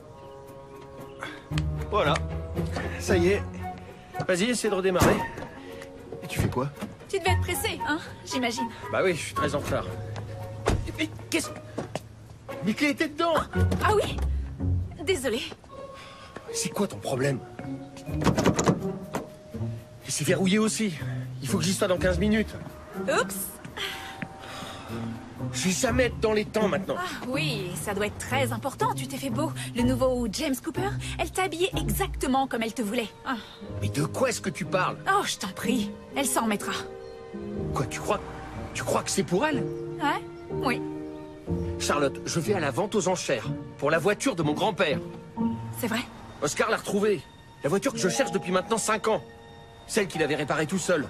Speaker 4: Voilà. Ça y est. Vas-y, essaie de redémarrer. Et tu fais quoi?
Speaker 2: Tu devais être pressé, hein, j'imagine.
Speaker 4: Bah oui, je suis très en retard. Mais qu'est-ce... Mes clés étaient dedans!
Speaker 2: Ah oui? Désolée.
Speaker 4: C'est quoi ton problème? Et c'est verrouillé aussi. Il faut que j'y sois dans 15 minutes.
Speaker 2: Oups.
Speaker 4: Je vais jamais être dans les temps maintenant.
Speaker 2: Ah oui, ça doit être très important, tu t'es fait beau. Le nouveau James Cooper, elle t'a habillé exactement comme elle te voulait. Ah.
Speaker 4: Mais de quoi est-ce que tu parles?
Speaker 2: Oh, je t'en prie, elle s'en remettra.
Speaker 4: Quoi, tu crois que c'est pour elle?
Speaker 2: Ouais? Oui.
Speaker 4: Charlotte, je vais à la vente aux enchères. Pour la voiture de mon grand-père.
Speaker 2: C'est vrai?
Speaker 4: Oscar l'a retrouvée. La voiture que je cherche depuis maintenant 5 ans. Celle qu'il avait réparée tout seul.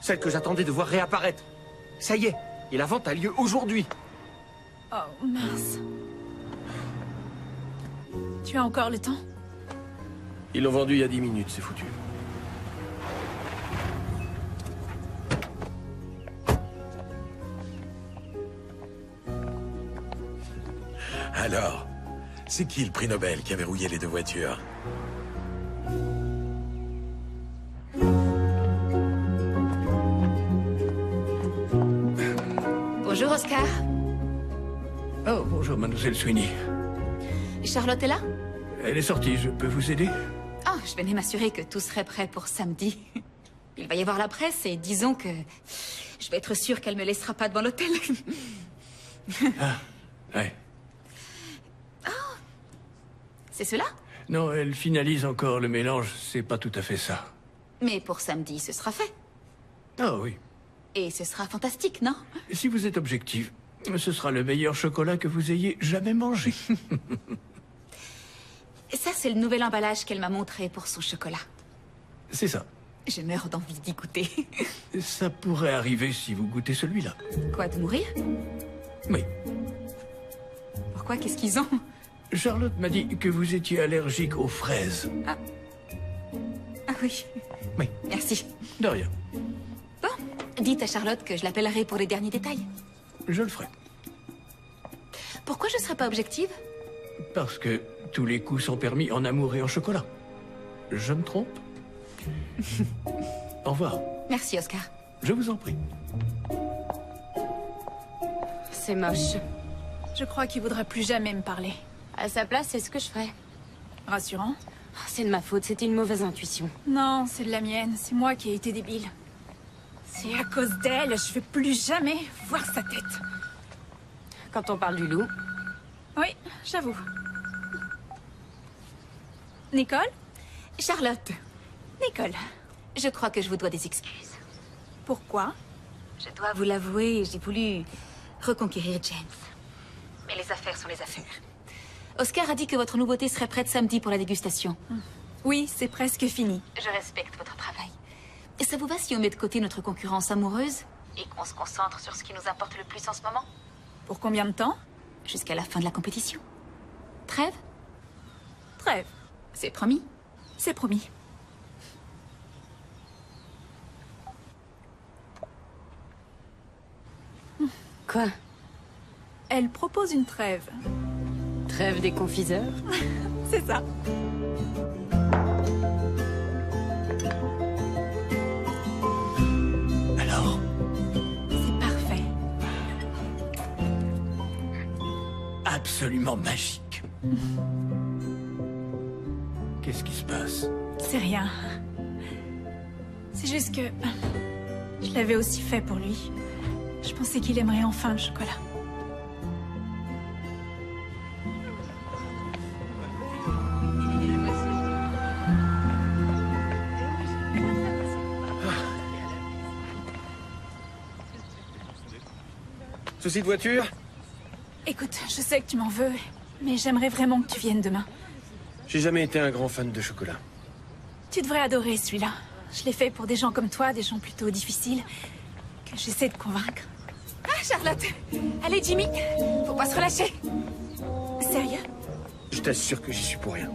Speaker 4: Celle que j'attendais de voir réapparaître. Ça y est, et la vente a lieu aujourd'hui.
Speaker 2: Oh, mince. Tu as encore le temps?
Speaker 4: Ils l'ont vendue il y a 10 minutes, c'est foutu.
Speaker 11: Alors, c'est qui le prix Nobel qui a verrouillé les 2 voitures?
Speaker 8: Bonjour, Oscar.
Speaker 9: Oh, bonjour, mademoiselle Sweeney.
Speaker 8: Charlotte est là?
Speaker 9: Elle est sortie, je peux vous aider?
Speaker 8: Oh, je venais m'assurer que tout serait prêt pour samedi. Il va y avoir la presse et disons que je vais être sûre qu'elle me laissera pas devant l'hôtel.
Speaker 9: Ah, ouais.
Speaker 8: Oh, c'est cela?
Speaker 9: Non, elle finalise encore le mélange, c'est pas tout à fait ça.
Speaker 8: Mais pour samedi, ce sera fait.
Speaker 9: Ah oui.
Speaker 8: Et ce sera fantastique, non?
Speaker 9: Si vous êtes objectif, ce sera le meilleur chocolat que vous ayez jamais mangé.
Speaker 8: Ça, c'est le nouvel emballage qu'elle m'a montré pour son chocolat.
Speaker 9: C'est ça.
Speaker 8: Je meurs d'envie d'y goûter.
Speaker 9: Ça pourrait arriver si vous goûtez celui-là.
Speaker 8: Quoi, de mourir?
Speaker 9: Oui.
Speaker 8: Pourquoi? Qu'est-ce qu'ils ont?
Speaker 9: Charlotte m'a dit que vous étiez allergique aux fraises.
Speaker 8: Ah oui.
Speaker 9: Oui.
Speaker 8: Merci.
Speaker 9: De rien.
Speaker 8: Bon, dites à Charlotte que je l'appellerai pour les derniers détails.
Speaker 9: Je le ferai.
Speaker 8: Pourquoi je ne serai pas objective?
Speaker 9: Parce que tous les coups sont permis en amour et en chocolat. Je me trompe? Au revoir.
Speaker 8: Merci, Oscar.
Speaker 9: Je vous en prie.
Speaker 3: C'est moche.
Speaker 2: Je crois qu'il voudra plus jamais me parler.
Speaker 3: À sa place, c'est ce que je ferais.
Speaker 2: Rassurant?
Speaker 3: Oh, c'est de ma faute, c'était une mauvaise intuition.
Speaker 2: Non, c'est de la mienne. C'est moi qui ai été débile. C'est à cause d'elle, je veux plus jamais voir sa tête.
Speaker 3: Quand on parle du loup.
Speaker 2: Oui, j'avoue. Nicole?
Speaker 8: Charlotte.
Speaker 2: Nicole.
Speaker 8: Je crois que je vous dois des excuses.
Speaker 2: Pourquoi?
Speaker 8: Je dois vous l'avouer, j'ai voulu reconquérir James. Mais les affaires sont les affaires. Oscar a dit que votre nouveauté serait prête samedi pour la dégustation.
Speaker 2: Oui, c'est presque fini.
Speaker 8: Je respecte votre travail. Et ça vous va si on met de côté notre concurrence amoureuse et qu'on se concentre sur ce qui nous importe le plus en ce moment?
Speaker 2: Pour combien de temps?
Speaker 8: Jusqu'à la fin de la compétition. Trêve?
Speaker 2: Trêve.
Speaker 8: C'est promis?
Speaker 2: C'est promis.
Speaker 3: Quoi?
Speaker 2: Elle propose une trêve.
Speaker 3: Trêve des confiseurs?
Speaker 2: C'est ça.
Speaker 9: Alors?
Speaker 2: C'est parfait.
Speaker 9: Absolument magique. Qu'est-ce qui se passe?
Speaker 2: C'est rien. C'est juste que... je l'avais aussi fait pour lui. Je pensais qu'il aimerait enfin le chocolat.
Speaker 4: Souci de voiture?
Speaker 2: Écoute, je sais que tu m'en veux, mais j'aimerais vraiment que tu viennes demain.
Speaker 4: J'ai jamais été un grand fan de chocolat.
Speaker 2: Tu devrais adorer celui-là. Je l'ai fait pour des gens comme toi, des gens plutôt difficiles, que j'essaie de convaincre. Ah, Charlotte! Allez, Jimmy! Faut pas se relâcher! Sérieux?
Speaker 4: Je t'assure que j'y suis pour rien.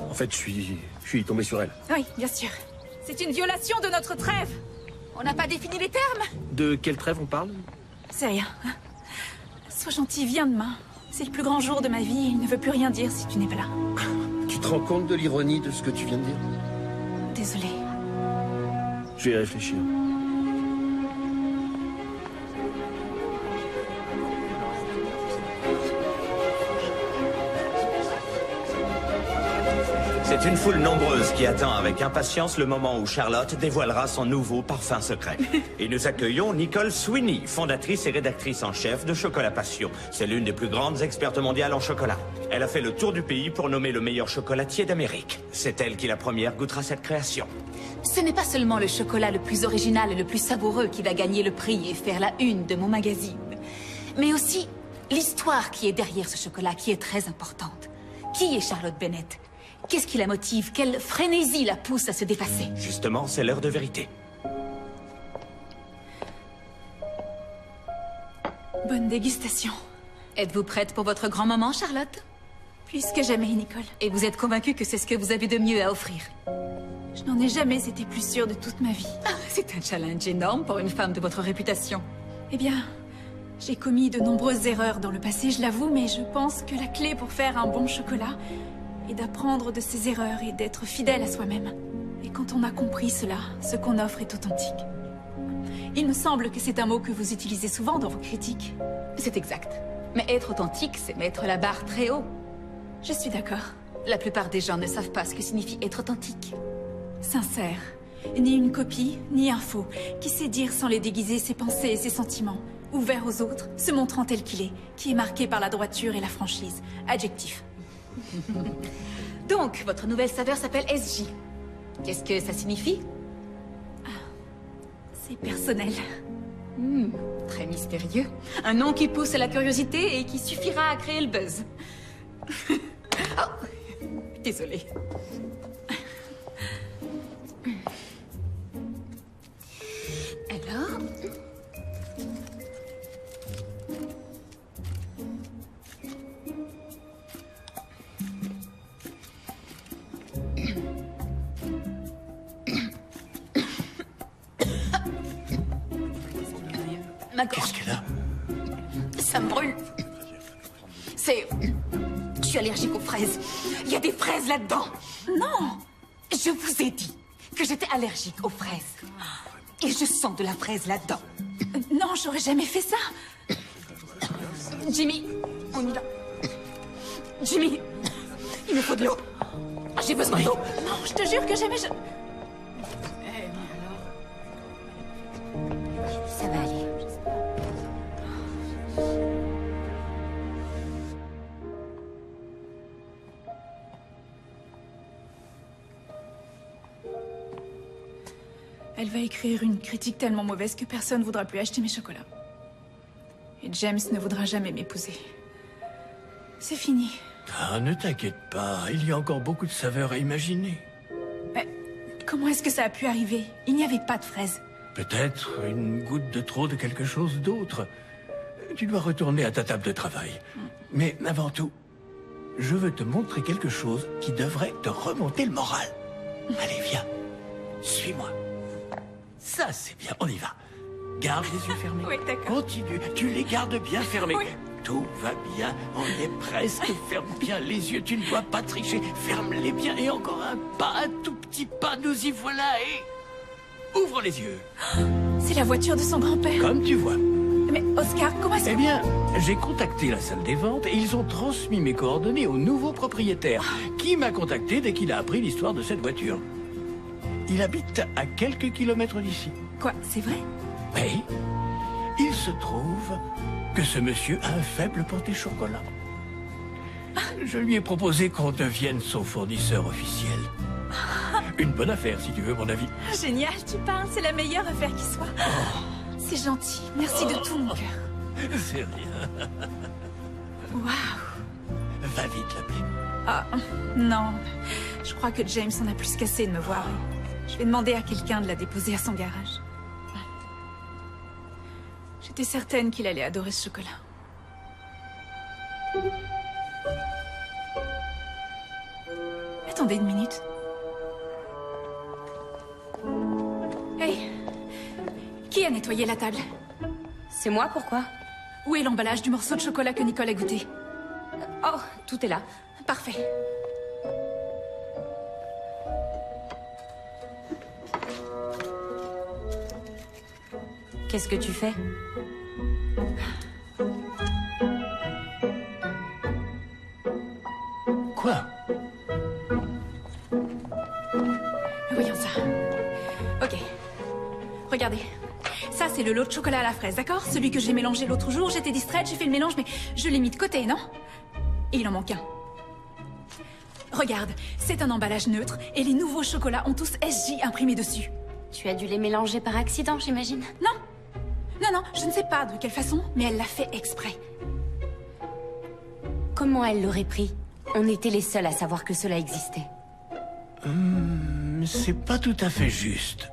Speaker 4: En fait, je suis tombé sur elle.
Speaker 2: Oui, bien sûr. C'est une violation de notre trêve! On n'a pas défini les termes!
Speaker 4: De quelle trêve on parle?
Speaker 2: C'est rien. Sois gentil, viens demain. C'est le plus grand jour de ma vie et il ne veut plus rien dire si tu n'es pas là.
Speaker 4: Tu te rends compte de l'ironie de ce que tu viens de dire?
Speaker 2: Désolée.
Speaker 4: Je vais y réfléchir.
Speaker 12: C'est une foule nombreuse qui attend avec impatience le moment où Charlotte dévoilera son nouveau parfum secret. Et nous accueillons Nicole Sweeney, fondatrice et rédactrice en chef de Chocolat Passion. C'est l'une des plus grandes expertes mondiales en chocolat. Elle a fait le tour du pays pour nommer le meilleur chocolatier d'Amérique. C'est elle qui la première goûtera cette création.
Speaker 6: Ce n'est pas seulement le chocolat le plus original et le plus savoureux qui va gagner le prix et faire la une de mon magazine, mais aussi l'histoire qui est derrière ce chocolat qui est très importante. Qui est Charlotte Bennett? Qu'est-ce qui la motive? Quelle frénésie la pousse à se dépasser?
Speaker 12: Justement, c'est l'heure de vérité.
Speaker 2: Bonne dégustation.
Speaker 6: Êtes-vous prête pour votre grand moment, Charlotte?
Speaker 2: Plus que jamais, Nicole.
Speaker 6: Et vous êtes convaincue que c'est ce que vous avez de mieux à offrir?
Speaker 2: Je n'en ai jamais été plus sûre de toute ma vie.
Speaker 6: C'est un challenge énorme pour une femme de votre réputation.
Speaker 2: Eh bien, j'ai commis de nombreuses erreurs dans le passé, je l'avoue, mais je pense que la clé pour faire un bon chocolat est d'apprendre de ses erreurs et d'être fidèle à soi-même. Et quand on a compris cela, ce qu'on offre est authentique. Il me semble que c'est un mot que vous utilisez souvent dans vos critiques.
Speaker 6: C'est exact. Mais être authentique, c'est mettre la barre très haut.
Speaker 2: Je suis d'accord.
Speaker 6: La plupart des gens ne savent pas ce que signifie être authentique.
Speaker 2: Sincère. Ni une copie, ni un faux. Qui sait dire sans les déguiser ses pensées et ses sentiments. Ouvert aux autres, se montrant tel qu'il est. Qui est marqué par la droiture et la franchise. Adjectif.
Speaker 6: Donc, votre nouvelle saveur s'appelle SJ. Qu'est-ce que ça signifie?
Speaker 2: C'est personnel.
Speaker 6: Très mystérieux. Un nom qui pousse à la curiosité et qui suffira à créer le buzz. Oh, désolée. Alors... Ma gorge.
Speaker 9: Qu'est-ce qu'elle a?
Speaker 6: Ça me brûle. C'est... Je suis allergique aux fraises. Il y a des fraises là-dedans.
Speaker 2: Non!
Speaker 6: Je vous ai dit que j'étais allergique aux fraises. Et je sens de la fraise là-dedans.
Speaker 2: Non, j'aurais jamais fait ça.
Speaker 6: Jimmy, on y va. Jimmy, il me faut de l'eau. J'ai besoin d'eau.
Speaker 2: Non, je te jure que jamais je...
Speaker 3: Ça va aller.
Speaker 2: Elle va écrire une critique tellement mauvaise que personne ne voudra plus acheter mes chocolats. Et James ne voudra jamais m'épouser. C'est fini.
Speaker 9: Ah, ne t'inquiète pas, il y a encore beaucoup de saveurs à imaginer.
Speaker 2: Mais comment est-ce que ça a pu arriver? Il n'y avait pas de fraises.
Speaker 9: Peut-être une goutte de trop de quelque chose d'autre. Tu dois retourner à ta table de travail. Mais avant tout, je veux te montrer quelque chose qui devrait te remonter le moral. Allez, viens. Suis-moi. Ça, c'est bien, on y va. Garde les yeux fermés.
Speaker 2: Oui, d'accord.
Speaker 9: Continue, tu les gardes bien fermés.
Speaker 2: Oui.
Speaker 9: Tout va bien, on est presque. Ferme bien les yeux, tu ne dois pas tricher. Ferme-les bien et encore un pas, un tout petit pas, nous y voilà et... Ouvre les yeux.
Speaker 2: C'est la voiture de son grand-père.
Speaker 9: Comme tu vois.
Speaker 2: Mais Oscar, comment est-ce que...
Speaker 9: Eh bien, j'ai contacté la salle des ventes et ils ont transmis mes coordonnées au nouveau propriétaire, qui m'a contacté dès qu'il a appris l'histoire de cette voiture. Il habite à quelques kilomètres d'ici.
Speaker 2: Quoi, c'est vrai?
Speaker 9: Oui. Il se trouve que ce monsieur a un faible pour tes chocolats. Je lui ai proposé qu'on devienne son fournisseur officiel. Une bonne affaire, si tu veux mon avis.
Speaker 2: Génial, tu parles, c'est la meilleure affaire qui soit. C'est gentil, merci de tout mon cœur.
Speaker 9: C'est rien.
Speaker 2: Waouh.
Speaker 9: Va vite l'appeler.
Speaker 2: Ah, non. Je crois que James en a plus qu'assez de me voir. Je vais demander à quelqu'un de la déposer à son garage. J'étais certaine qu'il allait adorer ce chocolat. Attendez une minute. Hey, qui a nettoyé la table?
Speaker 3: C'est moi, pourquoi?
Speaker 2: Où est l'emballage du morceau de chocolat que Nicole a goûté?
Speaker 3: Oh, tout est là.
Speaker 2: Parfait.
Speaker 3: Qu'est-ce que tu fais?
Speaker 9: Quoi?
Speaker 2: Voyons ça. Ok. Regardez. Ça, c'est le lot de chocolat à la fraise, d'accord? Celui que j'ai mélangé l'autre jour, j'étais distraite, j'ai fait le mélange, mais je l'ai mis de côté, non? Et il en manque un. Regarde, c'est un emballage neutre, et les nouveaux chocolats ont tous SJ imprimé dessus.
Speaker 3: Tu as dû les mélanger par accident, j'imagine?
Speaker 2: Non. Non, non, je ne sais pas de quelle façon, mais elle l'a fait exprès.
Speaker 3: Comment elle l'aurait pris? On était les seuls à savoir que cela existait.
Speaker 9: C'est pas tout à fait juste.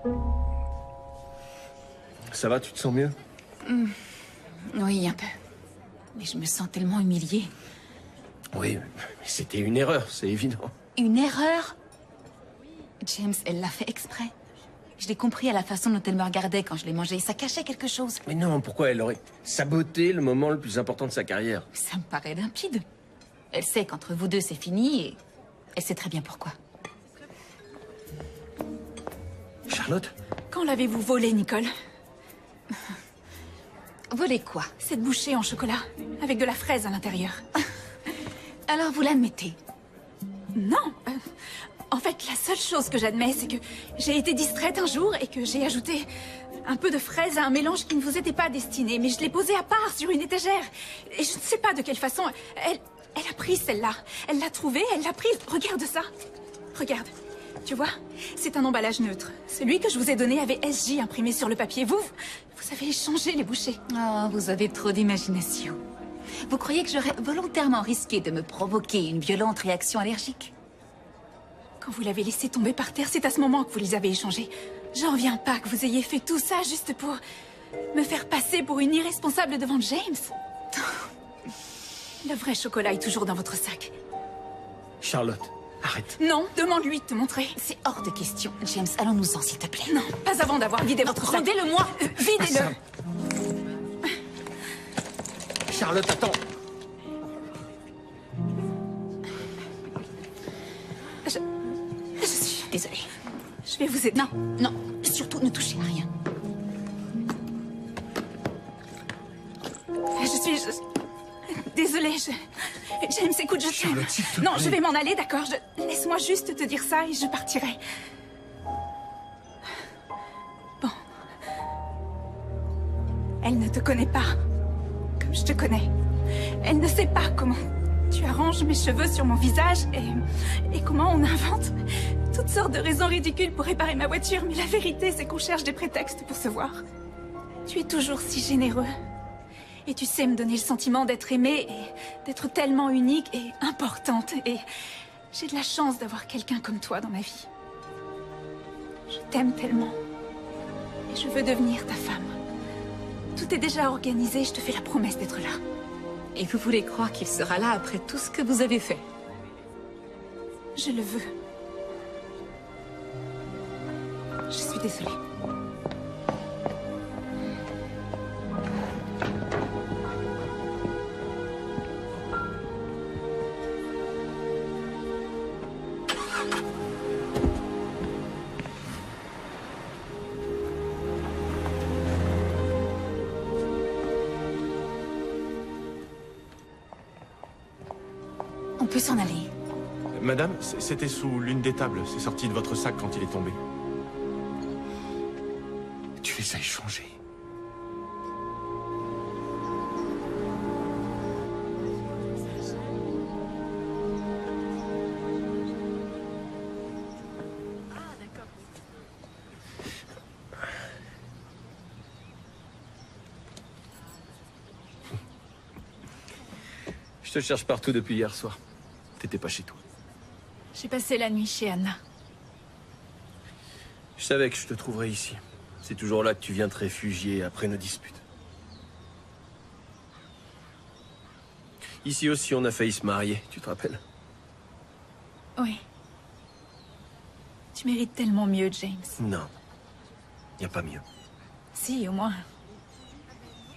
Speaker 4: Ça va, tu te sens mieux?
Speaker 6: Oui, un peu. Mais je me sens tellement humiliée.
Speaker 4: Oui, mais c'était une erreur, c'est évident.
Speaker 6: Une erreur? James, elle l'a fait exprès. Je l'ai compris à la façon dont elle me regardait quand je l'ai mangé. Ça cachait quelque chose.
Speaker 4: Mais non, pourquoi elle aurait saboté le moment le plus important de sa carrière?
Speaker 6: Ça me paraît limpide. Elle sait qu'entre vous deux, c'est fini et elle sait très bien pourquoi.
Speaker 4: Charlotte?
Speaker 2: Quand l'avez-vous volé, Nicole?
Speaker 6: Volé quoi?
Speaker 2: Cette bouchée en chocolat, avec de la fraise à l'intérieur.
Speaker 6: Alors vous l'admettez?
Speaker 2: Non. En fait, la seule chose que j'admets, c'est que j'ai été distraite un jour et que j'ai ajouté un peu de fraise à un mélange qui ne vous était pas destiné. Mais je l'ai posé à part sur une étagère. Et je ne sais pas de quelle façon. Elle a pris celle-là. Elle l'a trouvée, elle l'a prise. Regarde ça. Regarde. Tu vois, c'est un emballage neutre. Celui que je vous ai donné avait SJ imprimé sur le papier. Vous avez échangé les bouchées.
Speaker 6: Oh, vous avez trop d'imagination. Vous croyez que j'aurais volontairement risqué de me provoquer une violente réaction allergique?
Speaker 2: Quand vous l'avez laissé tomber par terre, c'est à ce moment que vous les avez échangés. J'en reviens pas que vous ayez fait tout ça juste pour me faire passer pour une irresponsable devant James. Le vrai chocolat est toujours dans votre sac.
Speaker 4: Charlotte, arrête.
Speaker 2: Non, demande-lui de te montrer.
Speaker 6: C'est hors de question. James, allons-nous-en, s'il te plaît.
Speaker 2: Non, pas avant d'avoir vidé votre sac.
Speaker 6: Rendez-le-moi.
Speaker 2: Videz-le.
Speaker 4: Charlotte, attends.
Speaker 6: Je suis désolée.
Speaker 2: Je vais vous aider.
Speaker 6: Non, non, surtout ne touchez à rien.
Speaker 2: Désolée, James, écoute, je t'aime. Non, je vais m'en aller, d'accord? Laisse-moi juste te dire ça et je partirai. Bon. Elle ne te connaît pas comme je te connais. Elle ne sait pas comment tu arranges mes cheveux sur mon visage et comment on invente toutes sortes de raisons ridicules pour réparer ma voiture. Mais la vérité, c'est qu'on cherche des prétextes pour se voir. Tu es toujours si généreux. Et tu sais me donner le sentiment d'être aimée et d'être tellement unique et importante. Et j'ai de la chance d'avoir quelqu'un comme toi dans ma vie. Je t'aime tellement. Et je veux devenir ta femme. Tout est déjà organisé, je te fais la promesse d'être là.
Speaker 6: Et vous voulez croire qu'il sera là après tout ce que vous avez fait?
Speaker 2: Je le veux. Je suis désolée.
Speaker 8: On peut s'en aller.
Speaker 10: Madame, c'était sous l'une des tables. C'est sorti de votre sac quand il est tombé.
Speaker 4: Tu les as échangés. Je te cherche partout depuis hier soir. T'étais pas chez toi.
Speaker 2: J'ai passé la nuit chez Anna.
Speaker 4: Je savais que je te trouverais ici. C'est toujours là que tu viens te réfugier après nos disputes. Ici aussi, on a failli se marier, tu te rappelles?
Speaker 2: Oui. Tu mérites tellement mieux, James.
Speaker 4: Non. Y a pas mieux.
Speaker 2: Si, au moins.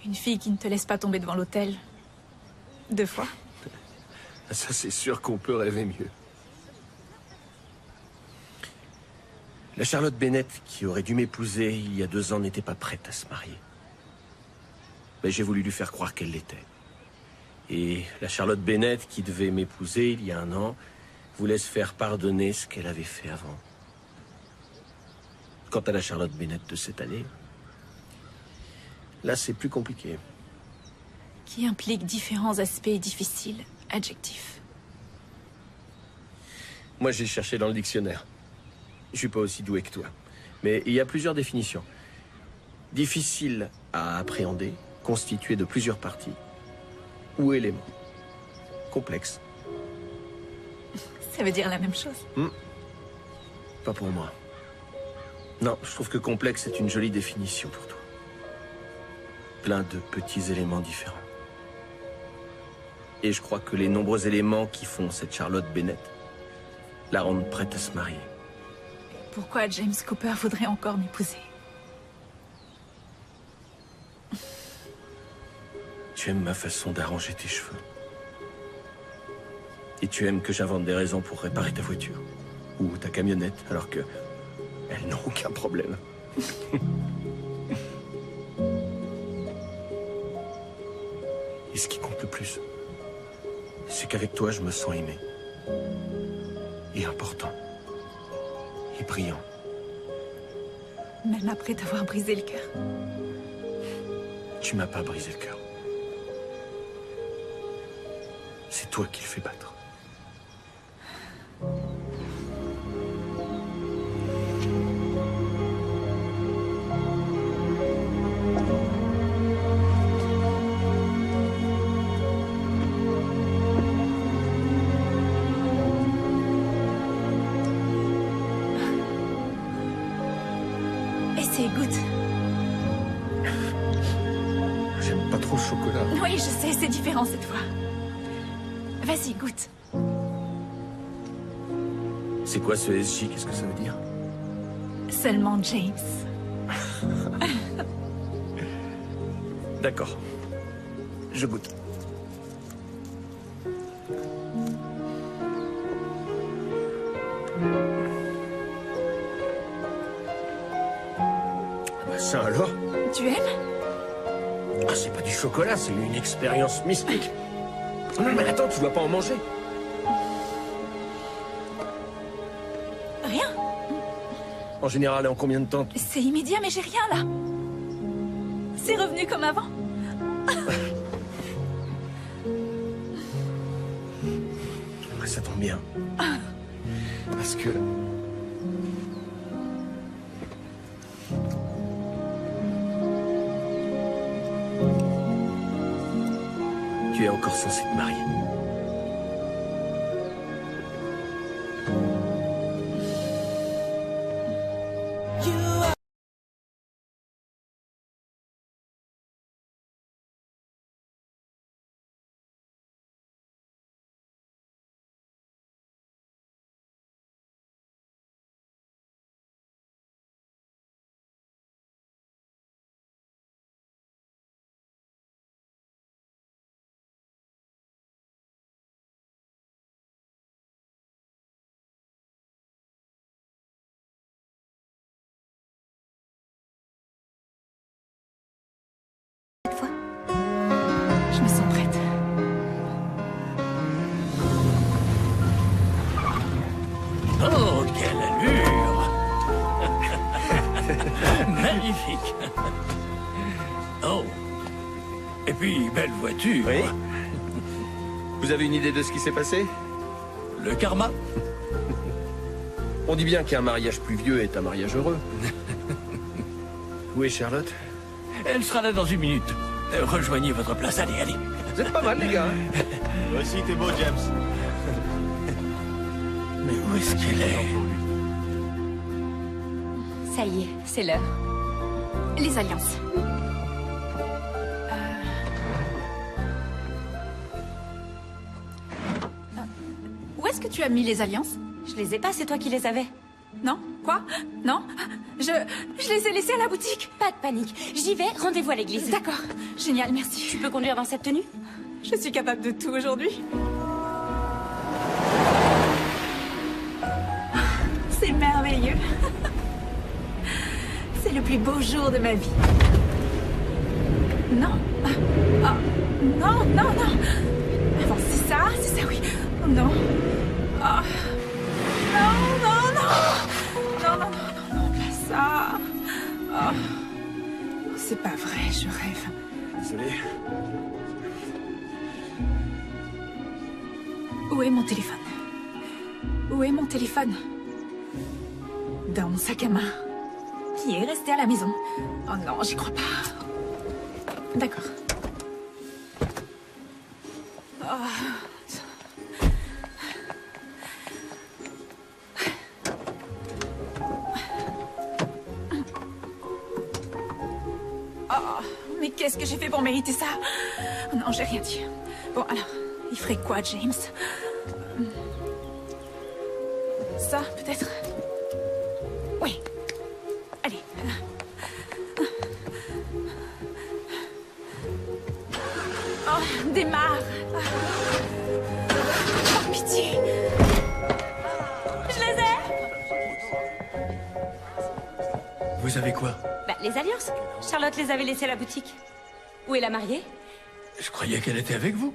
Speaker 2: Une fille qui ne te laisse pas tomber devant l'hôtel. 2 fois.
Speaker 4: Ça, c'est sûr qu'on peut rêver mieux. La Charlotte Bennett, qui aurait dû m'épouser il y a 2 ans, n'était pas prête à se marier. Mais j'ai voulu lui faire croire qu'elle l'était. Et la Charlotte Bennett, qui devait m'épouser il y a 1 an, voulait se faire pardonner ce qu'elle avait fait avant. Quant à la Charlotte Bennett de cette année, là, c'est plus compliqué.
Speaker 2: Qui implique différents aspects difficiles. Adjectif.
Speaker 4: Moi, j'ai cherché dans le dictionnaire. Je suis pas aussi doué que toi. Mais il y a plusieurs définitions. Difficile à appréhender, constitué de plusieurs parties ou éléments. Complexe.
Speaker 2: Ça veut dire la même chose.
Speaker 4: Pas pour moi. Non, je trouve que complexe est une jolie définition pour toi. Plein de petits éléments différents. Et je crois que les nombreux éléments qui font cette Charlotte Bennett la rendent prête à se marier.
Speaker 2: Pourquoi James Cooper voudrait encore m'épouser?
Speaker 4: Tu aimes ma façon d'arranger tes cheveux. Et tu aimes que j'invente des raisons pour réparer ta voiture. Ou ta camionnette, alors que elles n'ont aucun problème. Et ce qui compte le plus, c'est qu'avec toi, je me sens aimé. Et important. Et brillant.
Speaker 2: Même après t'avoir brisé le cœur.
Speaker 4: Tu m'as pas brisé le cœur. C'est toi qui le fais battre.
Speaker 2: Essaye, goûte.
Speaker 4: J'aime pas trop le chocolat.
Speaker 2: Oui, je sais, c'est différent cette fois. Vas-y, goûte.
Speaker 4: C'est quoi ce SJ? Qu'est-ce que ça veut dire?
Speaker 2: Seulement James.
Speaker 4: D'accord. Je goûte. Bah ça alors?
Speaker 2: Tu aimes?
Speaker 4: Ah, c'est pas du chocolat, c'est une expérience mystique. Non, mais attends, tu dois pas en manger.
Speaker 2: Rien.
Speaker 4: En général, en combien de temps?
Speaker 2: C'est immédiat, mais j'ai rien là. C'est revenu comme avant.
Speaker 4: Ça tombe bien. Parce que... tu es encore censé te marier.
Speaker 9: puis, belle voiture.
Speaker 4: Oui. Vous avez une idée de ce qui s'est passé?
Speaker 9: Le karma.
Speaker 4: On dit bien qu'un mariage pluvieux est un mariage heureux. Où est Charlotte?
Speaker 9: Elle sera là dans une minute. Rejoignez votre place, allez, allez.
Speaker 4: Vous êtes pas mal, les gars.
Speaker 12: Toi aussi, t'es beau, James.
Speaker 9: Mais où est-ce qu'elle est?
Speaker 3: Ça y est, c'est l'heure.
Speaker 2: Les alliances. Où est-ce que tu as mis les alliances?
Speaker 3: Je les ai pas, c'est toi qui les avais.
Speaker 2: Non? Quoi? Non? Je les ai laissées à la boutique.
Speaker 3: Pas de panique. J'y vais, rendez-vous à l'église.
Speaker 2: D'accord. Génial, merci.
Speaker 3: Tu peux conduire dans cette tenue?
Speaker 2: Je suis capable de tout aujourd'hui. C'est merveilleux. C'est le plus beau jour de ma vie. Non. Oh, non, non, non. Avant, c'est ça, oui. Oh, non. Oh. Non, non, non. Non, non, non, non, non, pas ça. Oh. Oh, c'est pas vrai, je rêve.
Speaker 4: Désolé.
Speaker 2: Où est mon téléphone? Où est mon téléphone? Dans mon sac à main. Qui est resté à la maison. Oh non, j'y crois pas. D'accord. Oh. Oh, mais qu'est-ce que j'ai fait pour mériter ça? Oh non, j'ai rien dit. Bon, alors, il ferait quoi, James? Ça, peut-être? Oui. Allez. Oh, démarre. Oh, pitié. Je les ai.
Speaker 9: Vous avez quoi?
Speaker 3: Bah, les alliances. Charlotte les avait laissées à la boutique. Où est la mariée?
Speaker 9: Je croyais qu'elle était avec vous.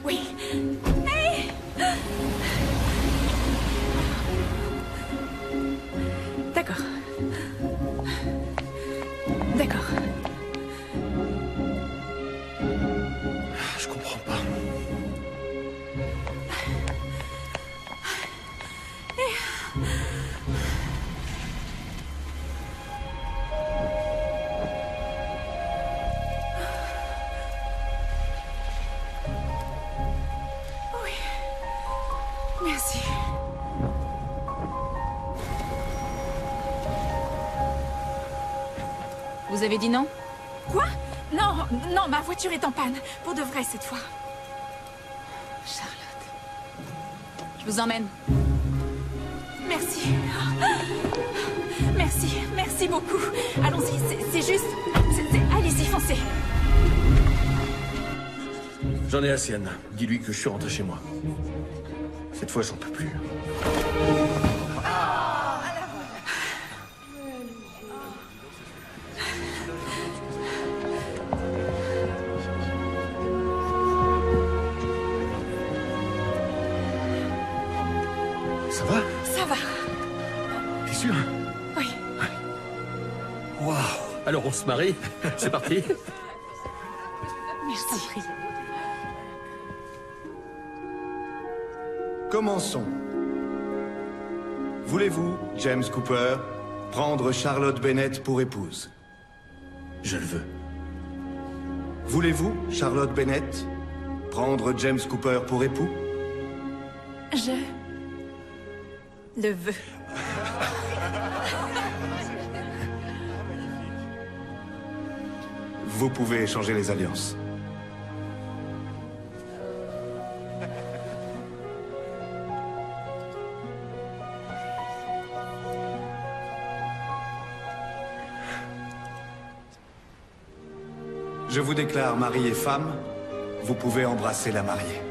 Speaker 2: Oui. Hey! D'accord. D'accord.
Speaker 4: Je comprends pas.
Speaker 2: Oui. Merci.
Speaker 6: Vous avez dit non?
Speaker 2: Quoi? Non, non, ma voiture est en panne. Pour de vrai cette fois.
Speaker 6: Charlotte. Je vous emmène.
Speaker 2: Merci. Merci, merci beaucoup. Allons-y, c'est juste... Allez-y, foncez.
Speaker 4: J'en ai assez, Anna. Dis-lui que je suis rentré chez moi. Cette fois, j'en peux plus. Ça va?
Speaker 2: Ça va.
Speaker 4: T'es sûr?
Speaker 2: Oui.
Speaker 4: Waouh! Alors on se marie? C'est parti?
Speaker 2: Merci.
Speaker 5: Commençons. Voulez-vous, James Cooper, prendre Charlotte Bennett pour épouse?
Speaker 4: Je le veux.
Speaker 5: Voulez-vous, Charlotte Bennett, prendre James Cooper pour époux?
Speaker 2: Je... le veux.
Speaker 5: Vous pouvez échanger les alliances. Je vous déclare mari et femme. Vous pouvez embrasser la mariée.